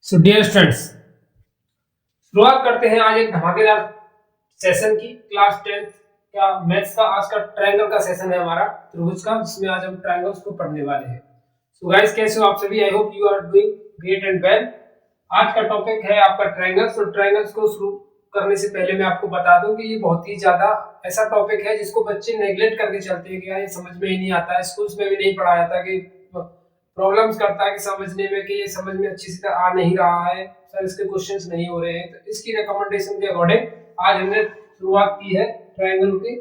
So dear students, शुरुआत करते हैं आज एक धमाकेदार सेशन की। क्लास 10th का मैथ्स का आज का ट्रायंगल का सेशन है हमारा, त्रिभुज का, जिसमें आज हम ट्रायंगल्स को पढ़ने वाले हैं। सो गाइस, कैसे हो आप सभी? I hope you are doing great and well. आज का टॉपिक है आपका ट्रायंगल्स। तो ट्रायंगल्स को शुरू करने से पहले मैं आपको बता दूं कि ये बहुत ही ज्यादा ऐसा टॉपिक है जिसको बच्चे नेग्लेक्ट करके चलते हैं कि यार ये समझ में ही नहीं आता है, स्कूल्स में भी नहीं पढ़ाया जाता, कि प्रॉब्लम्स करता है कि समझने में, कि ये समझ में अच्छी से आ नहीं रहा है सर, इसके क्वेश्चंस नहीं हो रहे हैं। तो इसकी रिकमेंडेशन के अकॉर्डिंग आज हमने शुरुआत की है ट्रायंगल के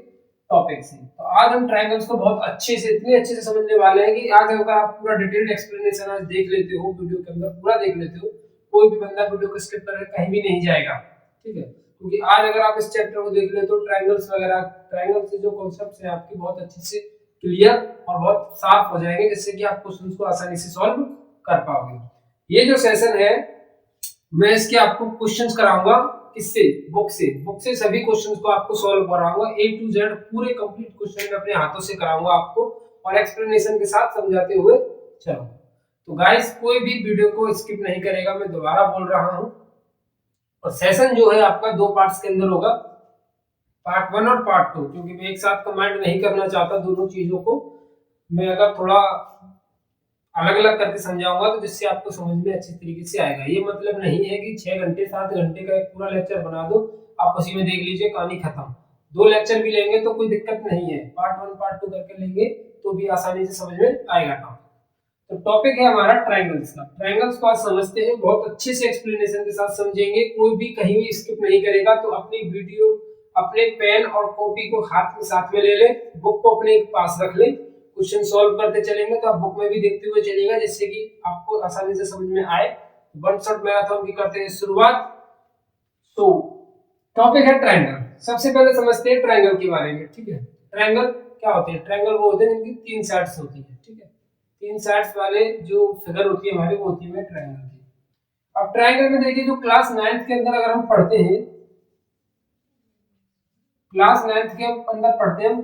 टॉपिक से। तो आज हम ट्रायंगल्स को बहुत अच्छे से, इतने अच्छे से समझने वाले हैं कि आज अगर आप पूरा डिटेल्ड एक्सप्लेनेशन आज देख लेते हो, वीडियो के अंदर पूरा देख लेते हो, कोई भी बंदा वीडियो को स्किप करके कहीं भी नहीं जाएगा, ठीक है? क्योंकि आज अगर आप इस चैप्टर को देख ले तो ट्रायंगल्स वगैरह, ट्रायंगल से जो कॉन्सेप्ट्स हैं आपकी बहुत अच्छे से क्लियर और बहुत साफ हो जाएंगे, जिससे कि आप क्वेश्चंस को आसानी से सॉल्व कर पाओगे। ये जो सेशन है, मैं इसके आपको क्वेश्चंस कराऊंगा, किससे? बुक से सभी क्वेश्चंस को आपको सॉल्व कराऊंगा, ए टू जेड पूरे कंप्लीट क्वेश्चन में अपने हाथों से कराऊंगा आपको, और एक्सप्लेनेशन के साथ समझाते हुए चलूंगा। तो गाइस, कोई भी वीडियो को स्किप नहीं करेगा, मैं दोबारा बोल रहा हूं। और सेशन जो है आपका दो पार्ट्स के अंदर होगा, पार्ट 1 और पार्ट 2, क्योंकि मैं एक साथ कमेंट नहीं करना चाहता दोनों चीजों को। मैं अगर थोड़ा अलग अलग करके समझाऊंगा तो जिससे आपको समझ में अच्छी तरीके से आएगा। ये मतलब नहीं है कि 6 घंटे 7 घंटे का एक पूरा लेक्चर बना दो, आप उसी में देख लीजिए, कहानी खत्म। 2 लेक्चर भी लेंगे तो कोई दिक्कत नहीं है, पार्ट 1 पार्ट 2 करके लेंगे तो भी आसानी से समझ में आएगा टॉपिक। तो टॉपिक है हमारा ट्रायंगल्स का। ट्रायंगल्स को आज समझते हैं, बहुत अच्छे से एक्सप्लेनेशन के साथ समझेंगे, कोई भी कहीं भी स्किप नहीं करेगा। तो अपनी वीडियो, अपने पेन और कॉपी को हाथ में साथ में ले ले, बुक को अपने पास रख ले, क्वेश्चन सॉल्व करते चलेंगे तो आप बुक में भी देखते हुए चलेगा, जिससे कि आपको आसानी से समझ में आए। वन शॉट मैराथन की करते हैं शुरुआत। तो टॉपिक है ट्रायंगल। सबसे पहले समझते हैं ट्रायंगल के बारे में, ठीक है? ट्रायंगल क्या होते हैं? ट्रायंगल वो होते हैं जिनकी 3 साइड्स होती है, ठीक है? 3 साइड्स वाले जो फिगर होती है हमारी, वो होती है ट्रायंगल की। अब ट्रायंगल में देखिए, जो क्लास 9th के अंदर अगर हम पढ़ते हैं, क्लास 9th के अंदर पढ़ते हैं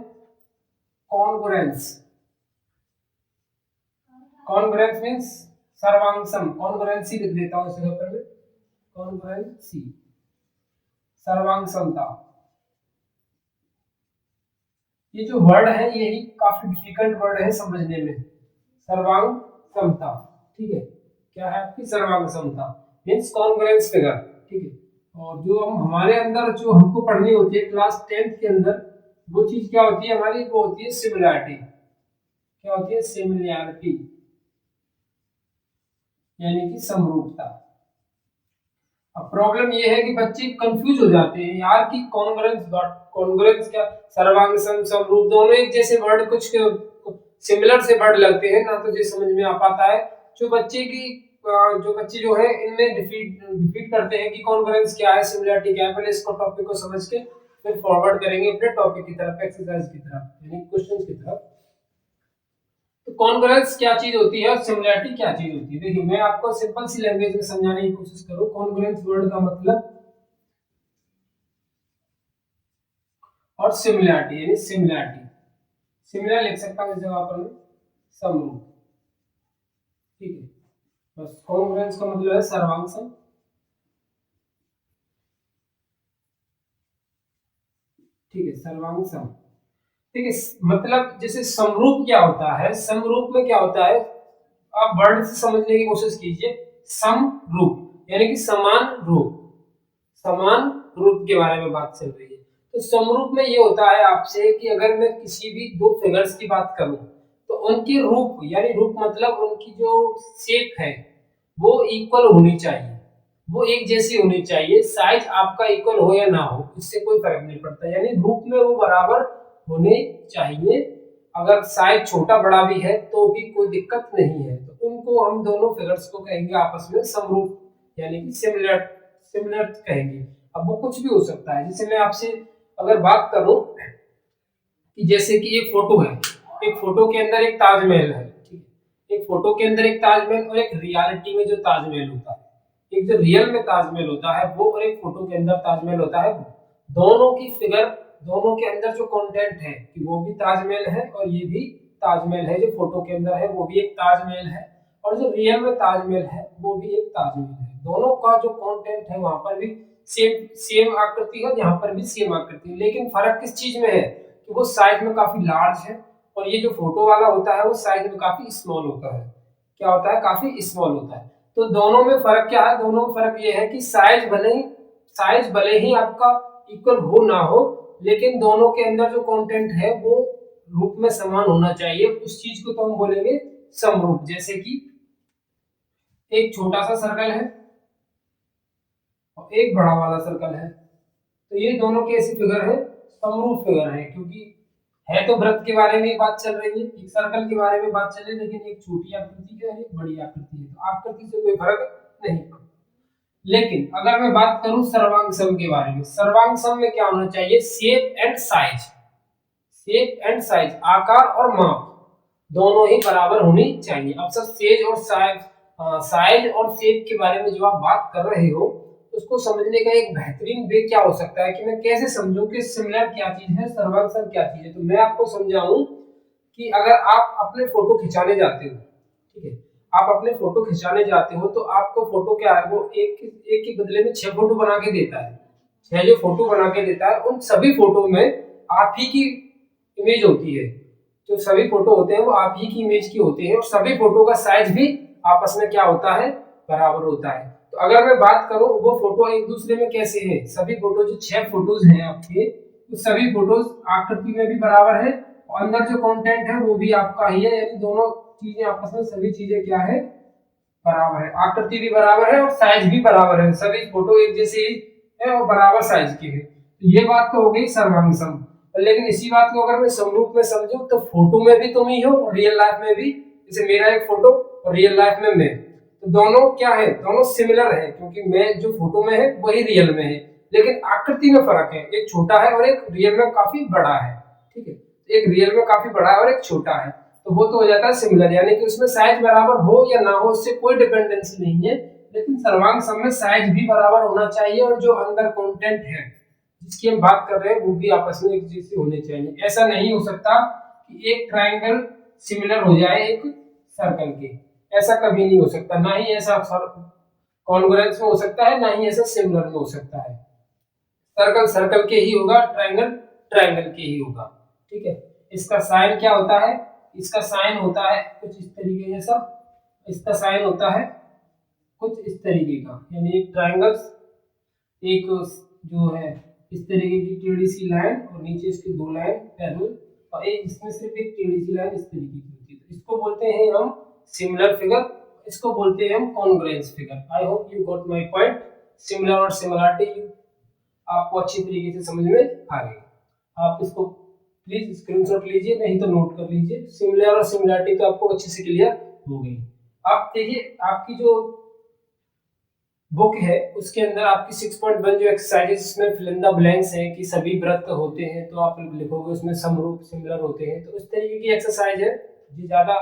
कॉन्ग्रुएंस। कॉन्ग्रुएंस मींस सर्वांगसम, कॉन्ग्रुएंसी लिख देता हूं इसके ऊपर में, कॉन्ग्रुएंसी, सर्वांग समता। ये जो वर्ड है यही काफी डिफिकल्ट वर्ड है समझने में, सर्वांग समता, ठीक है? क्या है आपकी सर्वांग समता? मींस कॉन्ग्रुएंस फिगर, ठीक है? और जो हम हमारे अंदर जो हमको पढ़नी होती है क्लास 10th के अंदर, वो चीज क्या होती है हमारी? वो होती है सिमिलैरिटी। क्या होती है? सिमिलैरिटी, यानी कि समरूपता। अब प्रॉब्लम ये है कि बच्चे कंफ्यूज हो जाते हैं यार कि कॉन्ग्रुएंस, कॉन्ग्रुएंस क्या, सर्वांग सम, समरूप, दोनों एक जैसे वर्ड, कुछ सिमिलर से वर्ड लगते हैं ना, तो ये समझ में आ पाता है। जो बच्चे की जो बच्चे जो है इनमें डिफीट करते हैं कि कॉन्ग्रुएंस क्या है, सिमिलरिटी क्या है। पहले इसको टॉपिक को समझ के फिर फॉरवर्ड करेंगे अपने टॉपिक की तरफ, एक्सरसाइज की तरफ, यानी क्वेश्चंस की तरफ। तो कॉन्ग्रुएंस क्या चीज होती है और सिमिलरिटी क्या चीज होती है? देखिए, मैं आपको सिंपल सी लैंग्वेज में समझाने की कोशिश करूं। कॉन्ग्रुएंस वर्ड का मतलब और सिमिलरिटी, यानी सिमिलरिटी, सिमिलर लिख सकता हूं इस जगह पर मैं, समरूप, ठीक है? बस कॉन्ग्रुएंस का मतलब है सर्वांग सम, ठीक है? सर्वांग सम, ठीक है? मतलब जैसे समरूप क्या होता है, समरूप में क्या होता है, आप वर्ड से समझने की कोशिश कीजिए। समरूप यानी कि समान रूप, समान रूप के बारे में बात चल रही है। तो समरूप में ये होता है आपसे कि अगर मैं किसी भी दो फिगर्स की बात करूं तो उनके रूप, यानी रूप मतलब उनकी जो शेप है वो इक्वल होनी चाहिए, वो एक जैसी होनी चाहिए। साइज आपका इक्वल हो या ना हो, इससे कोई फर्क नहीं पड़ता, यानी रूप में वो बराबर होने चाहिए। अगर साइज छोटा बड़ा भी है तो भी कोई दिक्कत नहीं है। तो उनको हम दोनों फिगर्स को कहेंगे आपस में समरूप, यानी कि सिमिलर, सिमिलर कहेंगे। अब वो कुछ भी हो सकता है। जैसे मैं आपसे अगर बात करूं कि जैसे कि एक फोटो है, एक फोटो के अंदर एक ताजमहल है, ठीक है? एक फोटो के अंदर एक ताजमहल और एक रियलिटी में जो ताजमहल होता है, एक जो रियल में ताजमहल होता है वो, और एक फोटो के अंदर ताजमहल होता है, दोनों की फिगर, दोनों के अंदर जो कंटेंट है कि वो भी ताजमहल है और ये भी ताजमहल है, जो फोटो के अंदर है वो भी एक ताजमहल है, और जो रियल में ताजमहल है वो भी एक ताजमहल है। दोनों का जो कंटेंट है वहां पर भी सेम सेम आकृति है, यहाँ पर भी सेम आकृति है, लेकिन फर्क किस चीज में है कि वो साइज में काफी लार्ज है और ये जो फोटो वाला होता है वो साइज में काफी स्मॉल होता है। क्या होता है? काफी स्मॉल होता है। तो दोनों में फर्क क्या है? दोनों में फर्क ये है कि साइज भले ही आपका इक्वल हो ना हो, लेकिन दोनों के अंदर जो कंटेंट है वो रूप में समान होना चाहिए। उस चीज को तो हम बोलेंगे समरूप। जैसे कि एक छोटा सा सर्कल है और एक बड़ा वाला सर्कल है, तो ये दोनों कैसी फिगर है? समरूप फिगर है, क्योंकि है तो वृत्त के बारे में बात चल रही है, एक सर्कल के बारे में बात चल रही है, लेकिन एक छोटी आकृति है, एक बड़ी आकृति है, तो आकृति से कोई फर्क नहीं पड़ता। लेकिन अगर मैं बात करूं सर्वांग सम के बारे में, सर्वांग सम में क्या होना चाहिए? Shape and size. Shape and size, आकार और माप दोनों ही बराबर होनी चाहिए। अब सर सेज और साइज और शेप के बारे में जो आप बात कर रहे हो, उसको समझने का एक बेहतरीन वे क्या हो सकता है कि मैं कैसे समझूं कि सिमिलर क्या चीज है, सर्वांग क्या चीज है। तो मैं आपको समझाऊं कि अगर आप अपने फोटो खिंचाने जाते हो, ठीक है, आप अपने फोटो खिंचाने जाते हो तो आपको फोटो क्या है, वो एक एक के बदले में 6 फोटो बना के देता है। 6 जो फोटो बना के देता है, उन सभी फोटो में आप ही की इमेज होती है। जो सभी फोटो होते हैं वो आप ही की इमेज की होती है और सभी फोटो का साइज भी आपस में क्या होता है? बराबर होता है। तो अगर मैं बात करूं वो फोटो एक दूसरे में कैसे है, सभी फोटो जो 6 फोटोज हैं आपके, तो सभी फोटोज आकृति में भी बराबर है और अंदर जो कंटेंट है वो भी आपका ही है, यानी दोनों चीजें आपस में सभी चीजें क्या है? बराबर है। आकृति भी बराबर है और साइज भी बराबर है, सभी फोटो एक जैसे ही है और बराबर साइज के है। तो ये बात तो हो गई सर्वांग सम। लेकिन इसी बात को अगर मैं समरूप में समझूं तो फोटो में भी तुम ही हो और रियल लाइफ में भी, जैसे मेरा एक फोटो और रियल लाइफ में मैं, तो दोनों क्या है? दोनों सिमिलर है, क्योंकि मैं जो फोटो में है वही रियल में है, लेकिन आकृति में फर्क है, एक छोटा है और एक रियल में काफी बड़ा है। ठीक है, एक रियल में काफी बड़ा है और एक छोटा है, तो वो तो हो जाता है सिमिलर, यानी कि उसमें साइज बराबर हो या ना हो उससे कोई डिपेंडेंसी नहीं है। लेकिन सर्वांग सम में साइज भी बराबर होना चाहिए और जो अंदर कंटेंट है जिसकी हम बात कर रहे हैं वो भी आपस में एक जैसे होने चाहिए। ऐसा नहीं हो सकता कि एक ट्रायंगल सिमिलर हो जाए एक सर्कल के, ऐसा कभी नहीं हो सकता। ना ही ऐसा कॉन्ग्रुएंस में हो सकता है, ना ही ऐसा सिमिलर में हो सकता है। सर्कल सर्कल के ही होगा, ट्रायंगल ट्रायंगल के ही होगा। ठीक है, इसका साइन क्या होता है? इसका साइन होता है कुछ इस तरीके जैसा, इसका साइन होता है कुछ इस तरीके का, यानी एक ट्रायंगल, एक जो है इस तरीके की टेढ़ी सी लाइन और नीचे इसकी दो लाइन पैरेलल, और एक इसमें सिर्फ एक टेढ़ी सी लाइन इस तरीके की होती है। तो इसको बोलते हैं हम सिमिलर फिगर, इसको बोलते हैं हम congruence figure. I hope you got my point. Similar और सिमिलरिटी आपको अच्छी तरीके से समझ में आ गई। आप इसको प्लीज स्क्रीनशॉट लीजिए, नहीं तो नोट कर लीजिए। सिमिलर और सिमिलरिटी तो आपको अच्छे से क्लियर हो गई। आप देखिए आपकी जो बुक है उसके अंदर आपकी 6.1 जो एक्सरसाइजेस इसमें फिल इन द ब्लैंक्स है कि सभी वृत्त होते हैं, तो आप लिखोगे उसमें समरूप सिमिलर होते हैं। तो इस तरीके की एक्सरसाइज है, ये ज्यादा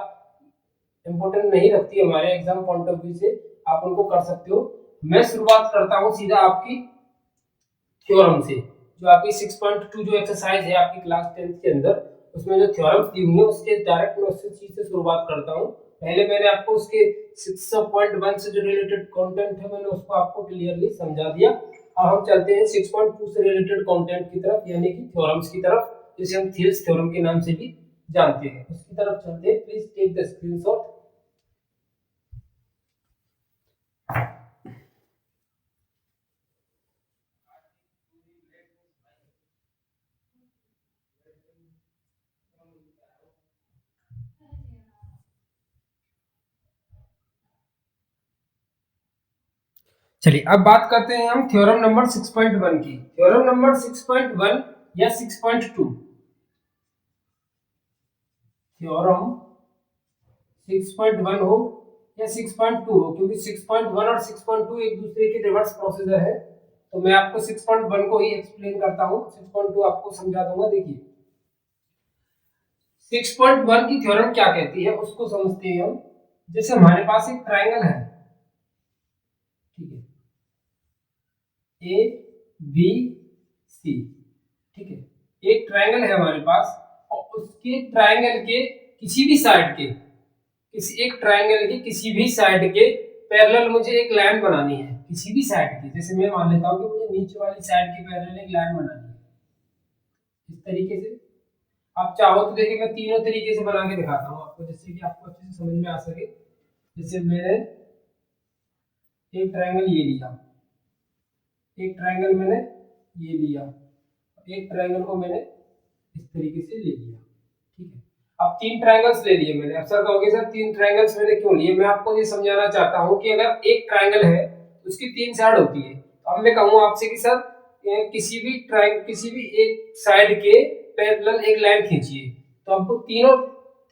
इंपॉर्टेंट नहीं रखती हमारे एग्जाम पॉइंट ऑफ व्यू से, आप उनको कर सकते हो। मैं शुरुआत करता हूँ सीधा आपकी थ्योरम से। जो आपकी 6.2 जो एक्सरसाइज है आपकी क्लास 10th के अंदर, उसमें जो थ्योरम्स दी हुई है उसके डायरेक्ट मैं उससे चीज से शुरुआत करता हूँ। पहले मैंने आपको उसके 6.1 से जो रिलेटेड कंटेंट है मैंने उसको आपको क्लियरली समझा दिया। अब हम चलते हैं 6.2 से रिलेटेड कंटेंट की तरफ, यानी कि थ्योरम्स की तरफ, जिसे हम थियल्स थ्योरम के नाम से भी जानते हैं, उसकी तरफ चलते हैं। Please take the screenshot. चलिए अब बात करते हैं हम थ्योरम नंबर 6.1 की। थ्योरम नंबर 6.1 या 6.2, थ्योरम 6.1 हो या 6.2 हो, क्योंकि 6.1 और 6.2 एक दूसरे के रिवर्स प्रोसीजर है, तो मैं आपको 6.1 को ही एक्सप्लेन करता हूँ, 6.2 आपको समझा दूंगा। देखिए 6.1 की थ्योरम क्या कहती है उसको समझते हैं हम। जैसे हमारे पास एक ट्रायंगल है, ठीक है, ए बी सी, ठीक है, एक ट्रायंगल है हमारे पास और उसके ट्रायंगल के किसी भी साइड के किसी एक ट्रायंगल की किसी भी साइड के पैरेलल मुझे एक लाइन बनानी है, किसी भी साइड की। जैसे मैं मान लेता हूँ कि मुझे नीचे वाली साइड के पैरेलल एक लाइन बनानी है इस तरीके से। आप चाहो तो देखिए मैं तीनों तरीके से बना के दिखाता हूँ आपको, जिससे कि आपको अच्छे से समझ में आ सके। जैसे मैंने एक ट्रायंगल ये लिया, एक ट्रायंगल मैंने ये लिया, एक ट्रायंगल को मैंने इस तरीके से ले लिया, ठीक है। अब तीन ट्रायंगल्स ले लिए मैंने। अब सर कहोगे सर तीन ट्रायंगल्स मैंने क्यों लिए? मैं आपको ये समझाना चाहता हूँ कि अगर एक ट्रायंगल है तो उसकी तीन साइड होती है। अब मैं कहूँ आपसे कि सर किसी भी एक साइड के पैरेलल एक लाइन खींचिए, तो आपको तीनों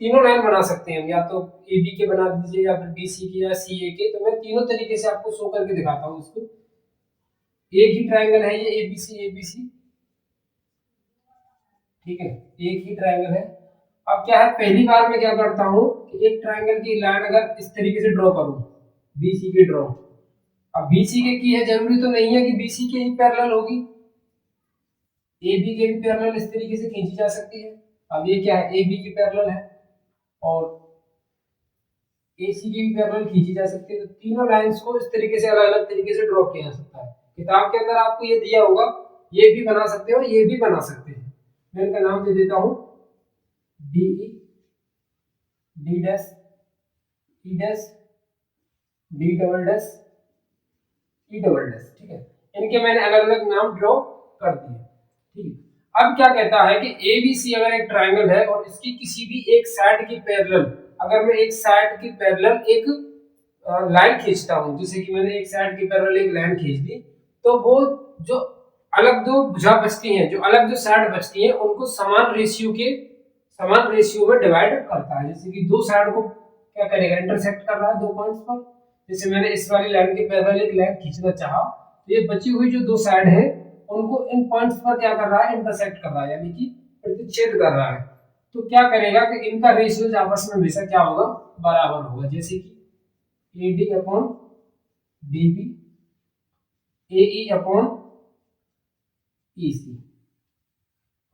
तीनों लाइन बना सकते हैं। या तो ए बी के बना दीजिए, या फिर बी सी के, या सी ए के। तो मैं तीनों तरीके से आपको शो करके दिखाता हूँ इसको। एक ही ट्रायंगल है ये ए बी सी, ठीक है, एक ही ट्रायंगल है। अब क्या है, पहली बार मैं क्या करता हूँ कि एक ट्रायंगल की लाइन अगर इस तरीके से ड्रॉ करूँ, बीसी के ड्रॉ। अब बीसी के की है, जरूरी तो नहीं है कि बीसी के ही पैरेलल होगी, ए बी के भी पैरेलल इस तरीके से खींची जा सकती है। अब ये क्या है, ए बी की पैरेलल है और ए सी की भी पैरेलल खींची जा सकती है। तो तीनों लाइंस को इस तरीके से अलग अलग तरीके से ड्रॉ किया जा सकता है। किताब के अंदर आपको ये दिया होगा, ये भी बना सकते हो, ये भी बना सकते हैं। मैं इनका नाम दे देता हूँ डी ई, डी डैश, ई dash, D double dash, E double dash, ठीक है। इनके मैंने अलग अलग नाम ड्रॉ कर दिए, ठीक है। अब क्या कहता है कि ए बी सी अगर एक ट्रायंगल है और इसकी किसी भी एक साइड की पैरेलल, अगर मैं एक साइड की पैरेलल एक लाइन खींचता हूं, जैसे कि मैंने एक साइड की पैरेलल एक लाइन खींच दी, तो वो जो अलग दो भुजा बचती हैं, जो अलग जो साइड बचती हैं, उनको समान रेशियो में डिवाइड करता है। जैसे कि दो साइड को क्या करेगा, इंटरसेक्ट कर रहा है दो पॉइंट्स पर। जैसे मैंने इस वाली लाइन के पैरेलल एक लाइन खींचना चाहा, तो ये बची हुई जो दो साइड है उनको इन पॉइंट्स पर क्या कर रहा है, इंटरसेक्ट कर रहा है, यानी कि प्रतिच्छेद कर रहा है। तो क्या करेगा कि इनका रेशियो आपस में हमेशा क्या होगा, बराबर होगा। जैसे कि AD upon BB, AE upon EC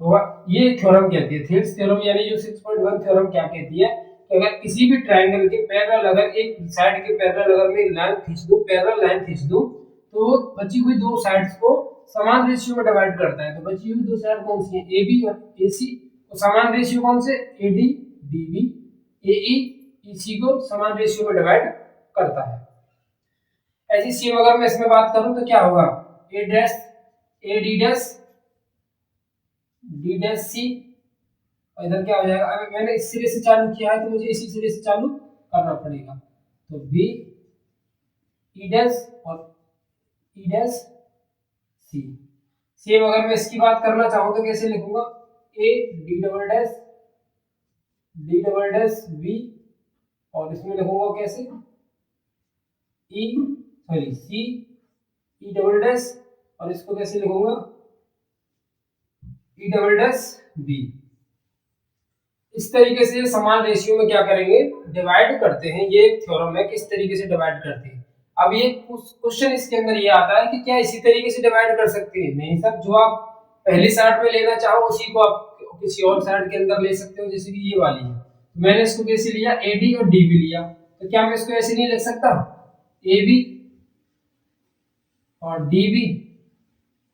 होगा। ये थ्योरम कहती है, थेल्स थ्योरम, यानी जो 6.1 थ्योरम क्या कहती है कि अगर किसी भी ट्रायंगल के पैरेलल, अगर एक साइड के पैरेलल अगर मैं एक लाइन खींच दूं, पैरेलल लाइन खींच दूं, तो वो बची हुई दो साइड्स को समान रेशियो में डिवाइड करता है। तो बची हुई दो साइड कौन सी है, AB और AC, तो समान रेशियो कौन से, AD DB, AE EC को समान रेशियो में डिवाइड करता है। ऐसी सेम अगर मैं इसमें बात करूं तो क्या होगा, A dash AD dash D dash C, और इधर क्या हो जाएगा, अगर मैंने इस सिरे से चालू किया है तो मुझे इसी सिरे से चालू करना पड़ेगा। तो B E डैश और E डैश C। सेम अगर मैं इसकी बात करना चाहूं तो कैसे लिखूंगा, A D double dash D double dash B, और इसमें लिखूंगा कैसे, C E डबल डैश, और इसको कैसे लिखूंगा, E डबल डैश B। इस तरीके से समान रेशियो में क्या करेंगे, डिवाइड करते हैं। ये एक थ्योरम है, किस तरीके से डिवाइड करते हैं। अब ये क्वेश्चन इसके अंदर ये आता है कि क्या इसी तरीके से डिवाइड कर सकते हैं? नहीं सर, जो आप पहली साइड में लेना चाहो उसी को आप किसी और साइड के अंदर ले सकते हो। जैसे कि ये वाली है, तो मैंने इसको कैसे लिया, AD और DB लिया, तो क्या मैं इसको ऐसे नहीं लिख सकता, AB और DB?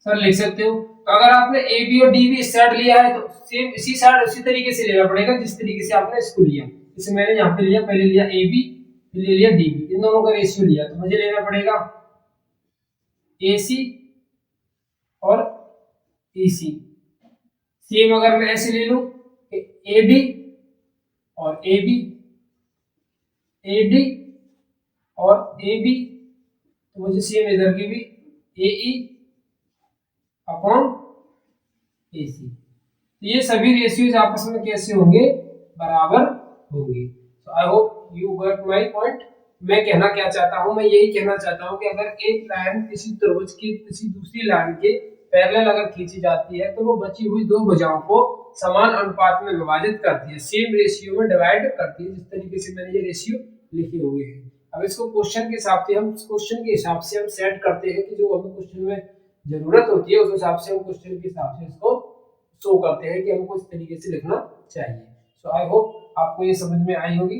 सर लिख सकते हो। तो अगर आपने AB और DB इस साइड लिया है तो सेम इसी साइड उसी तरीके से लेना पड़ेगा जिस तरीके से आपने इसको लिया। जैसे मैंने यहाँ पे लिया, पहले लिया AB, फिर ले लिया DB, इन दोनों का रेशियो लिया, तो मुझे लेना पड़ेगा AC और EC। सेम अगर मैं ऐसे ले लूं AD और AB, AD और AB, तो मुझे सेम इधर की भी AE अपॉन AC। तो ये सभी रेशियोज आपस में कैसे होंगे, बराबर होंगे। So I hope you got my point. मैं कहना क्या चाहता हूं, मैं यही कहना चाहता हूं कि अगर एक लाइन किसी त्रिभुज की किसी दूसरी लाइन के पैरेलल अगर खींची जाती है तो वो बची हुई दो भुजाओं को समान अनुपात में विभाजित करती है, सेम रेशियो में डिवाइड करती है, जिस तरीके से मैंने ये रेशियो लिखे हुए हैं। अब इसको क्वेश्चन के हिसाब से हम सेट करते हैं कि जो हमें क्वेश्चन में जरूरत होती है उस हिसाब से हम क्वेश्चन के हिसाब से इसको शो करते हैं कि हमको इस तरीके से लिखना चाहिए। सो आई होप आपको ये समझ में आई होगी।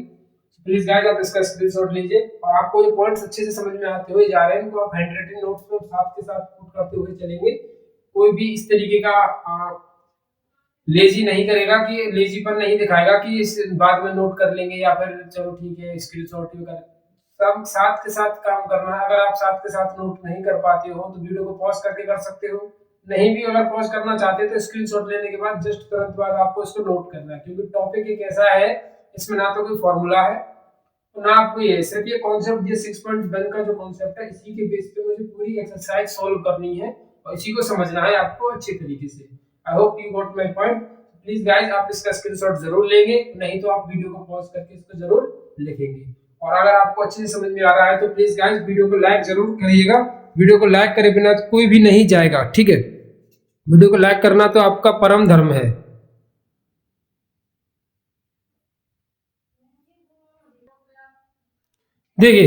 प्लीज गाइस आप इसका स्क्रीनशॉट लीजिए और आपको ये पॉइंट्स अच्छे से समझ में आते हुए जा रहे हैं, इनको आप हैंड राइटिंग नोट्स में साथ के साथ पुट करते हुए चलेंगे। कोई भी इस तरीके का लेजी नहीं करेगा, कि लेजीपन नहीं दिखाएगा कि इस बाद में नोट कर लेंगे या फिर चलो ठीक है स्क्रीनशॉट ही कर। सब साथ के साथ काम करना है। अगर आप साथ के साथ नोट नहीं कर पाते हो तो वीडियो को पॉज करके कर सकते हो, नहीं भी अगर पॉज करना चाहते हो तो स्क्रीनशॉट लेने के बाद जस्ट तुरंत बाद आपको इसको नोट करना है, क्योंकि टॉपिक एक ऐसा है इसमें ना तो कोई फॉर्मूला है तो ना आपको ये सिर्फ ये कॉन्सेप्ट, ये 6.1 का जो कॉन्सेप्ट है इसी के बेस पे मुझे पूरी एक्सरसाइज सॉल्व करनी है और इसी को समझना है आपको अच्छे तरीके से। आई hope you got my point. Please guys आप इसका स्क्रीनशॉट जरूर लेंगे, नहीं तो आप वीडियो को पॉज करके इसको जरूर लिखेंगे। और अगर आपको अच्छे से समझ में आ रहा है तो प्लीज गाइस वीडियो को लाइक जरूर करिएगा। वीडियो को लाइक करे बिना तो कोई भी नहीं जाएगा, ठीक है। वीडियो को लाइक करना तो आपका परम धर्म है। देखिए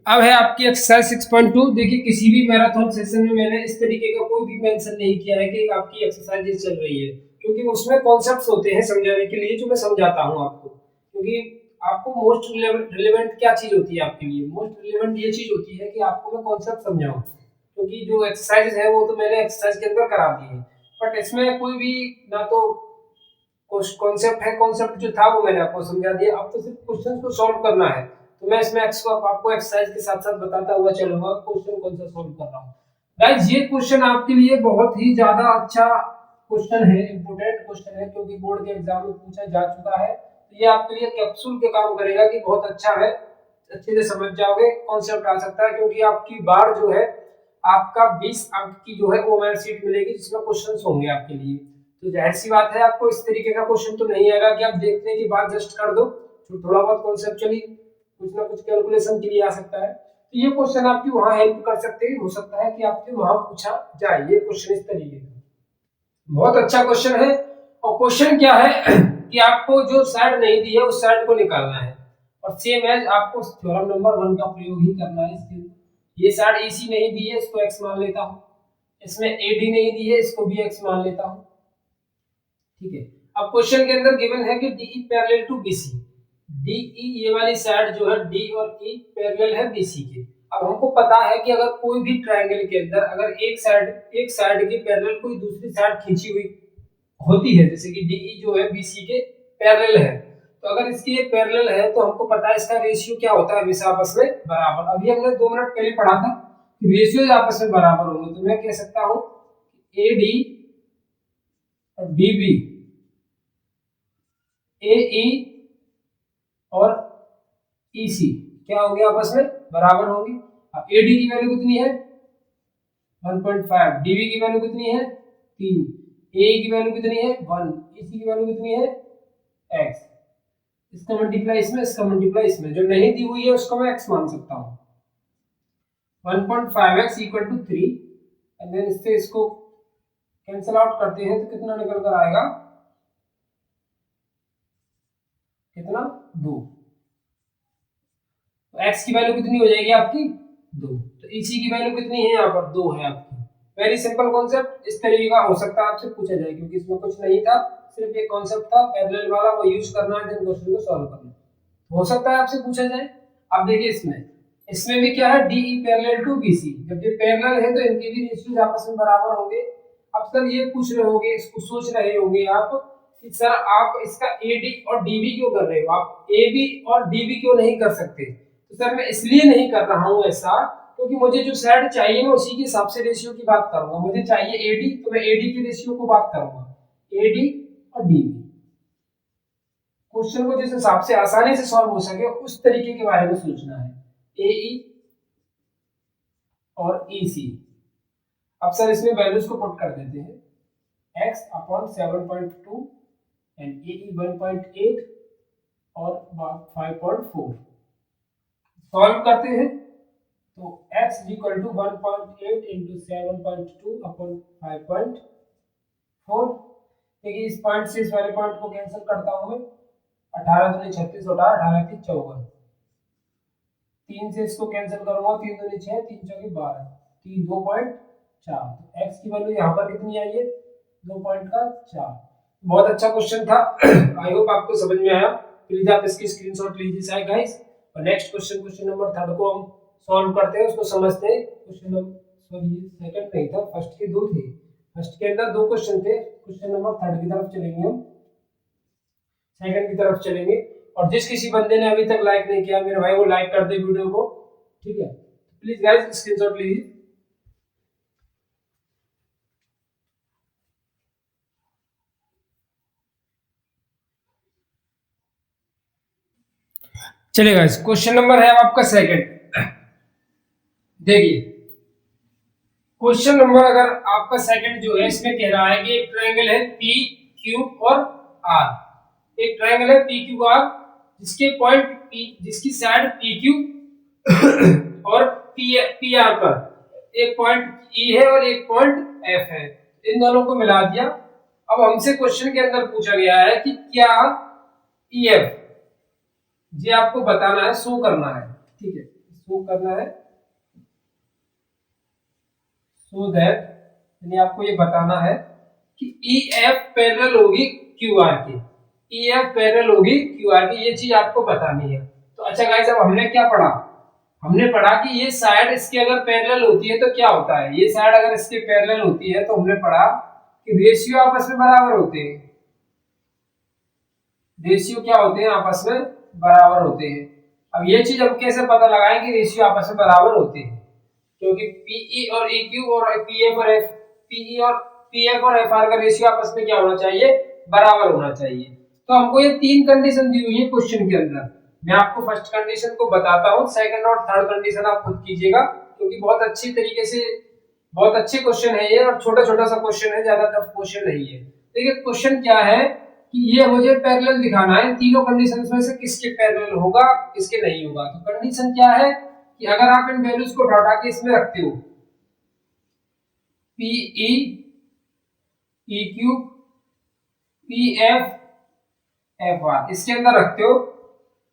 अब है आपकी एक्सरसाइज 6.2। देखिए किसी भी मैराथन सेशन में मैंने इस तरीके का कोई भी मेंशन नहीं किया है कि आपकी एक्सरसाइज चल रही है, क्योंकि उसमें कॉन्सेप्ट्स होते हैं समझाने के लिए जो मैं समझाता हूं आपको। क्योंकि आपको मोस्ट रिलेवेंट क्या चीज होती है आपके लिए, मोस्ट रिलेवेंट ये चीज होती है कि आपको मैं कॉन्सेप्ट समझाऊं, क्योंकि जो एक्सरसाइज है वो तो मैंने एक्सरसाइज के अंदर करा दी है, बट इसमें कोई भी ना तो कॉन्सेप्ट है, कॉन्सेप्ट जो था वो मैंने आपको समझा दिया, अब तो सिर्फ क्वेश्चन को सॉल्व करना है। तो मैं इसमें आपको एक्सरसाइज के साथ साथ बताता हुआ चलूंगा क्वेश्चन कौन सा सॉल्व कर रहा हूँ। गाइस ये क्वेश्चन आपके लिए बहुत ही ज्यादा अच्छा क्वेश्चन है, इंपोर्टेंट क्वेश्चन है, क्योंकि बोर्ड के एग्जाम में पूछा जा चुका है। तो ये आपके लिए कैप्सूल के काम करेगा कि बहुत अच्छा है, अच्छे से समझ जाओगे, कॉन्सेप्ट आ सकता है, क्योंकि आपकी बार जो है आपका 20 अंक की जो है ओएमआर शीट मिलेगी जिसमें क्वेश्चंस होंगे आपके लिए। तो जाहिर सी बात है आपको इस तरीके का क्वेश्चन तो नहीं आएगा कि आप देखने के बाद जस्ट कर दो, तो थोड़ा बहुत कॉन्सेप्चुअली कुछ ना कुछ कैलकुलेशन के लिए आ सकता है। तो ये क्वेश्चन आपकी वहां हेल्प कर सकते हैं, हो सकता है कि आपके वहां पूछा जाए ये क्वेश्चन इस तरीके का। बहुत अच्छा क्वेश्चन है। और क्वेश्चन क्या है कि आपको जो साइड नहीं दी है उस साइड को निकालना है, और सेम एज आपको थ्योरम नंबर 1 का प्रयोग ही करना है इसके। ये साइड AC नहीं दी है, इसको x मान लेता हूं, इसमें AD नहीं दी है, इसको भी x मान लेता हूं, ठीक है। अब क्वेश्चन के अंदर गिवन है कि DE parallel to BC। DE ये वाली साइड जो है D और E पैरेलल है BC के। अब हमको पता है कि अगर कोई भी ट्रायंगल के अंदर अगर एक साइड के पैरेलल कोई दूसरी साइड खींची हुई होती है, जैसे कि DE जो है BC के पैरेलल है, तो अगर इसके ये पैरेलल है तो हमको पता है इसका रेशियो क्या होता है, हमेशा आपस में बराबर। अभी हमने 2 मिनट पहले पढ़ा था कि रेशियो आपस में बराबर होंगे, तो मैं कह सकता हूं AD और BB, AE और EC क्या होंगे, आपस में बराबर होंगे। अब AD की वैल्यू कितनी है 1.5, DB की वैल्यू कितनी है 3, AE की वैल्यू कितनी है 1, EC की वैल्यू कितनी है x। इसका मल्टीप्लाई इसमें, इसका मल्टीप्लाई इसमें, जो नहीं दी हुई है उसको मैं x मान सकता हूं। 1.5x equal to 3 and then इससे इसको कैंसिल आउट करते हैं तो कितना निकल कर आएगा, कितना 2। तो x की वैल्यू कितनी हो जाएगी आपकी 2, तो EC की वैल्यू कितनी है यहाँ पर 2 है आपकी। वेरी सिंपल कॉन्सेप्ट, इस तरीके का हो सकता है आपसे पूछा जाए, क्योंकि इसमें कुछ नहीं था, सिर्फ एक कॉन्सेप्ट था पैरेलल वाला, वो यूज करना है, देन क्वेश्चन को सॉल्व करना हो सकता है आपसे पूछा जाए। अब देखिए इसमें भी क्या है DE पैरेलल टू BC, जब ये पैरेलल है तो इनके भी रेशियोज आपस में बराबर होंगे। अब सर ये पूछ रहे होंगे, इसको सोच रहे होंगे आप कि सर आप इसका AD और DB क्यों कर रहे हो, आप AB और DB क्यों नहीं कर सकते। तो सर मैं इसलिए नहीं कर रहा हूं ऐसा, क्योंकि मुझे जो साइड चाहिए मैं उसी के हिसाब से रेशियो की बात करूंगा। मुझे चाहिए AD तो मैं AD की रेशियो को बात करूंगा, AD और DB। क्वेश्चन को जिस हिसाब से आसानी से सॉल्व हो सके उस तरीके के बारे में सोचना है, AE और EC। अब सर इसमें वैल्यूज को पुट कर देते हैं, x अपॉन 7.2 एंड AE 1.8 और 5.4 सॉल्व करते हैं, तो x equal to 1.8 into 7.2 upon 5.4। देखिए इस पॉइंट से इस वाले पॉइंट को कैंसिल करता हूं मैं, 18 दूनी 36 होता है, 18 की 54, 3 से इसको कैंसिल करूंगा, 3 दूनी 6, 3 चौकी 12, 3 2.4। तो x की वैल्यू यहाँ पर कितनी आई है 2.4। बहुत अच्छा क्वेश्चन था, आई होप आपको समझ में आया। प्लीज आप इसकी स्क्रीनशॉट लीजिए गाइस। और नेक्स्ट क्वेश्चन नंबर 3 को हम सॉल्व करते हैं, उसको समझते हैं। क्वेश्चन नंबर सॉरी सेकंड नहीं था, फर्स्ट के 2 थे, फर्स्ट के अंदर 2 क्वेश्चन थे। क्वेश्चन नंबर 3 की तरफ चलेंगे हम, सेकंड की तरफ चलेंगे। और जिस किसी बंदे ने अभी तक लाइक नहीं किया मेरे भाई, वो लाइक कर दे वीडियो को, ठीक है। प्लीज गाइस स्क्रीनशॉट लीजिए। चलिए गाइस, क्वेश्चन नंबर है आपका सेकंड। देखिए क्वेश्चन नंबर अगर आपका सेकंड जो है, इसमें कह रहा है कि एक ट्रायंगल है पी क्यू और आर। एक ट्रायंगल है पी क्यू आर जिसके पॉइंट पी, जिसकी साइड पी क्यू और पी आर पर एक पॉइंट ई है और एक पॉइंट एफ है। इन दोनों को मिला दिया। अब हमसे क्वेश्चन के अंदर पूछा गया है कि क्या ई एफ ये आपको बताना है, शो करना है, ठीक है, शो करना है, सो दैट यानी आपको ये बताना है कि ई एफ पैरेलल होगी क्यू आर की, ई एफ पैरेलल होगी क्यू आर की, ये चीज आपको बतानी है। तो अच्छा गाइस, अब हमने क्या पढ़ा? हमने पढ़ा कि ये साइड इसके अगर पैरेलल होती है तो क्या होता है, ये साइड अगर इसके पैरेलल होती है तो हमने पढ़ा कि रेशियो आपस में बराबर होते हैं। रेशियो क्या होते हैं? आपस में बराबर होते हैं। अब ये चीज हम कैसे पता लगाएं कि रेशियो आपस में बराबर होते हैं? क्योंकि पीई और EQ और पीएफ और एफ, पीई और पीएफ और एफआर का रेशियो आपस में क्या होना चाहिए? बराबर होना चाहिए। तो हमको ये 3 कंडीशन दी हुई है क्वेश्चन के अंदर। मैं आपको फर्स्ट कंडीशन को बताता हूँ, सेकंड और थर्ड कंडीशन आप खुद कीजिएगा, क्योंकि बहुत अच्छी तरीके से, बहुत अच्छे क्वेश्चन है ये, और छोटा छोटा सा क्वेश्चन है, ज्यादा टफ क्वेश्चन नहीं है। देखिए क्वेश्चन क्या है कि ये मुझे पैरेलल दिखाना है, तीनों कंडीशंस में से किसके पैरेलल होगा, किसके नहीं होगा। तो कंडीशन क्या है कि अगर आप इन वैल्यूज को हटा के इसमें रखते हो, पीई, EQ, PF, FR इसके अंदर रखते हो,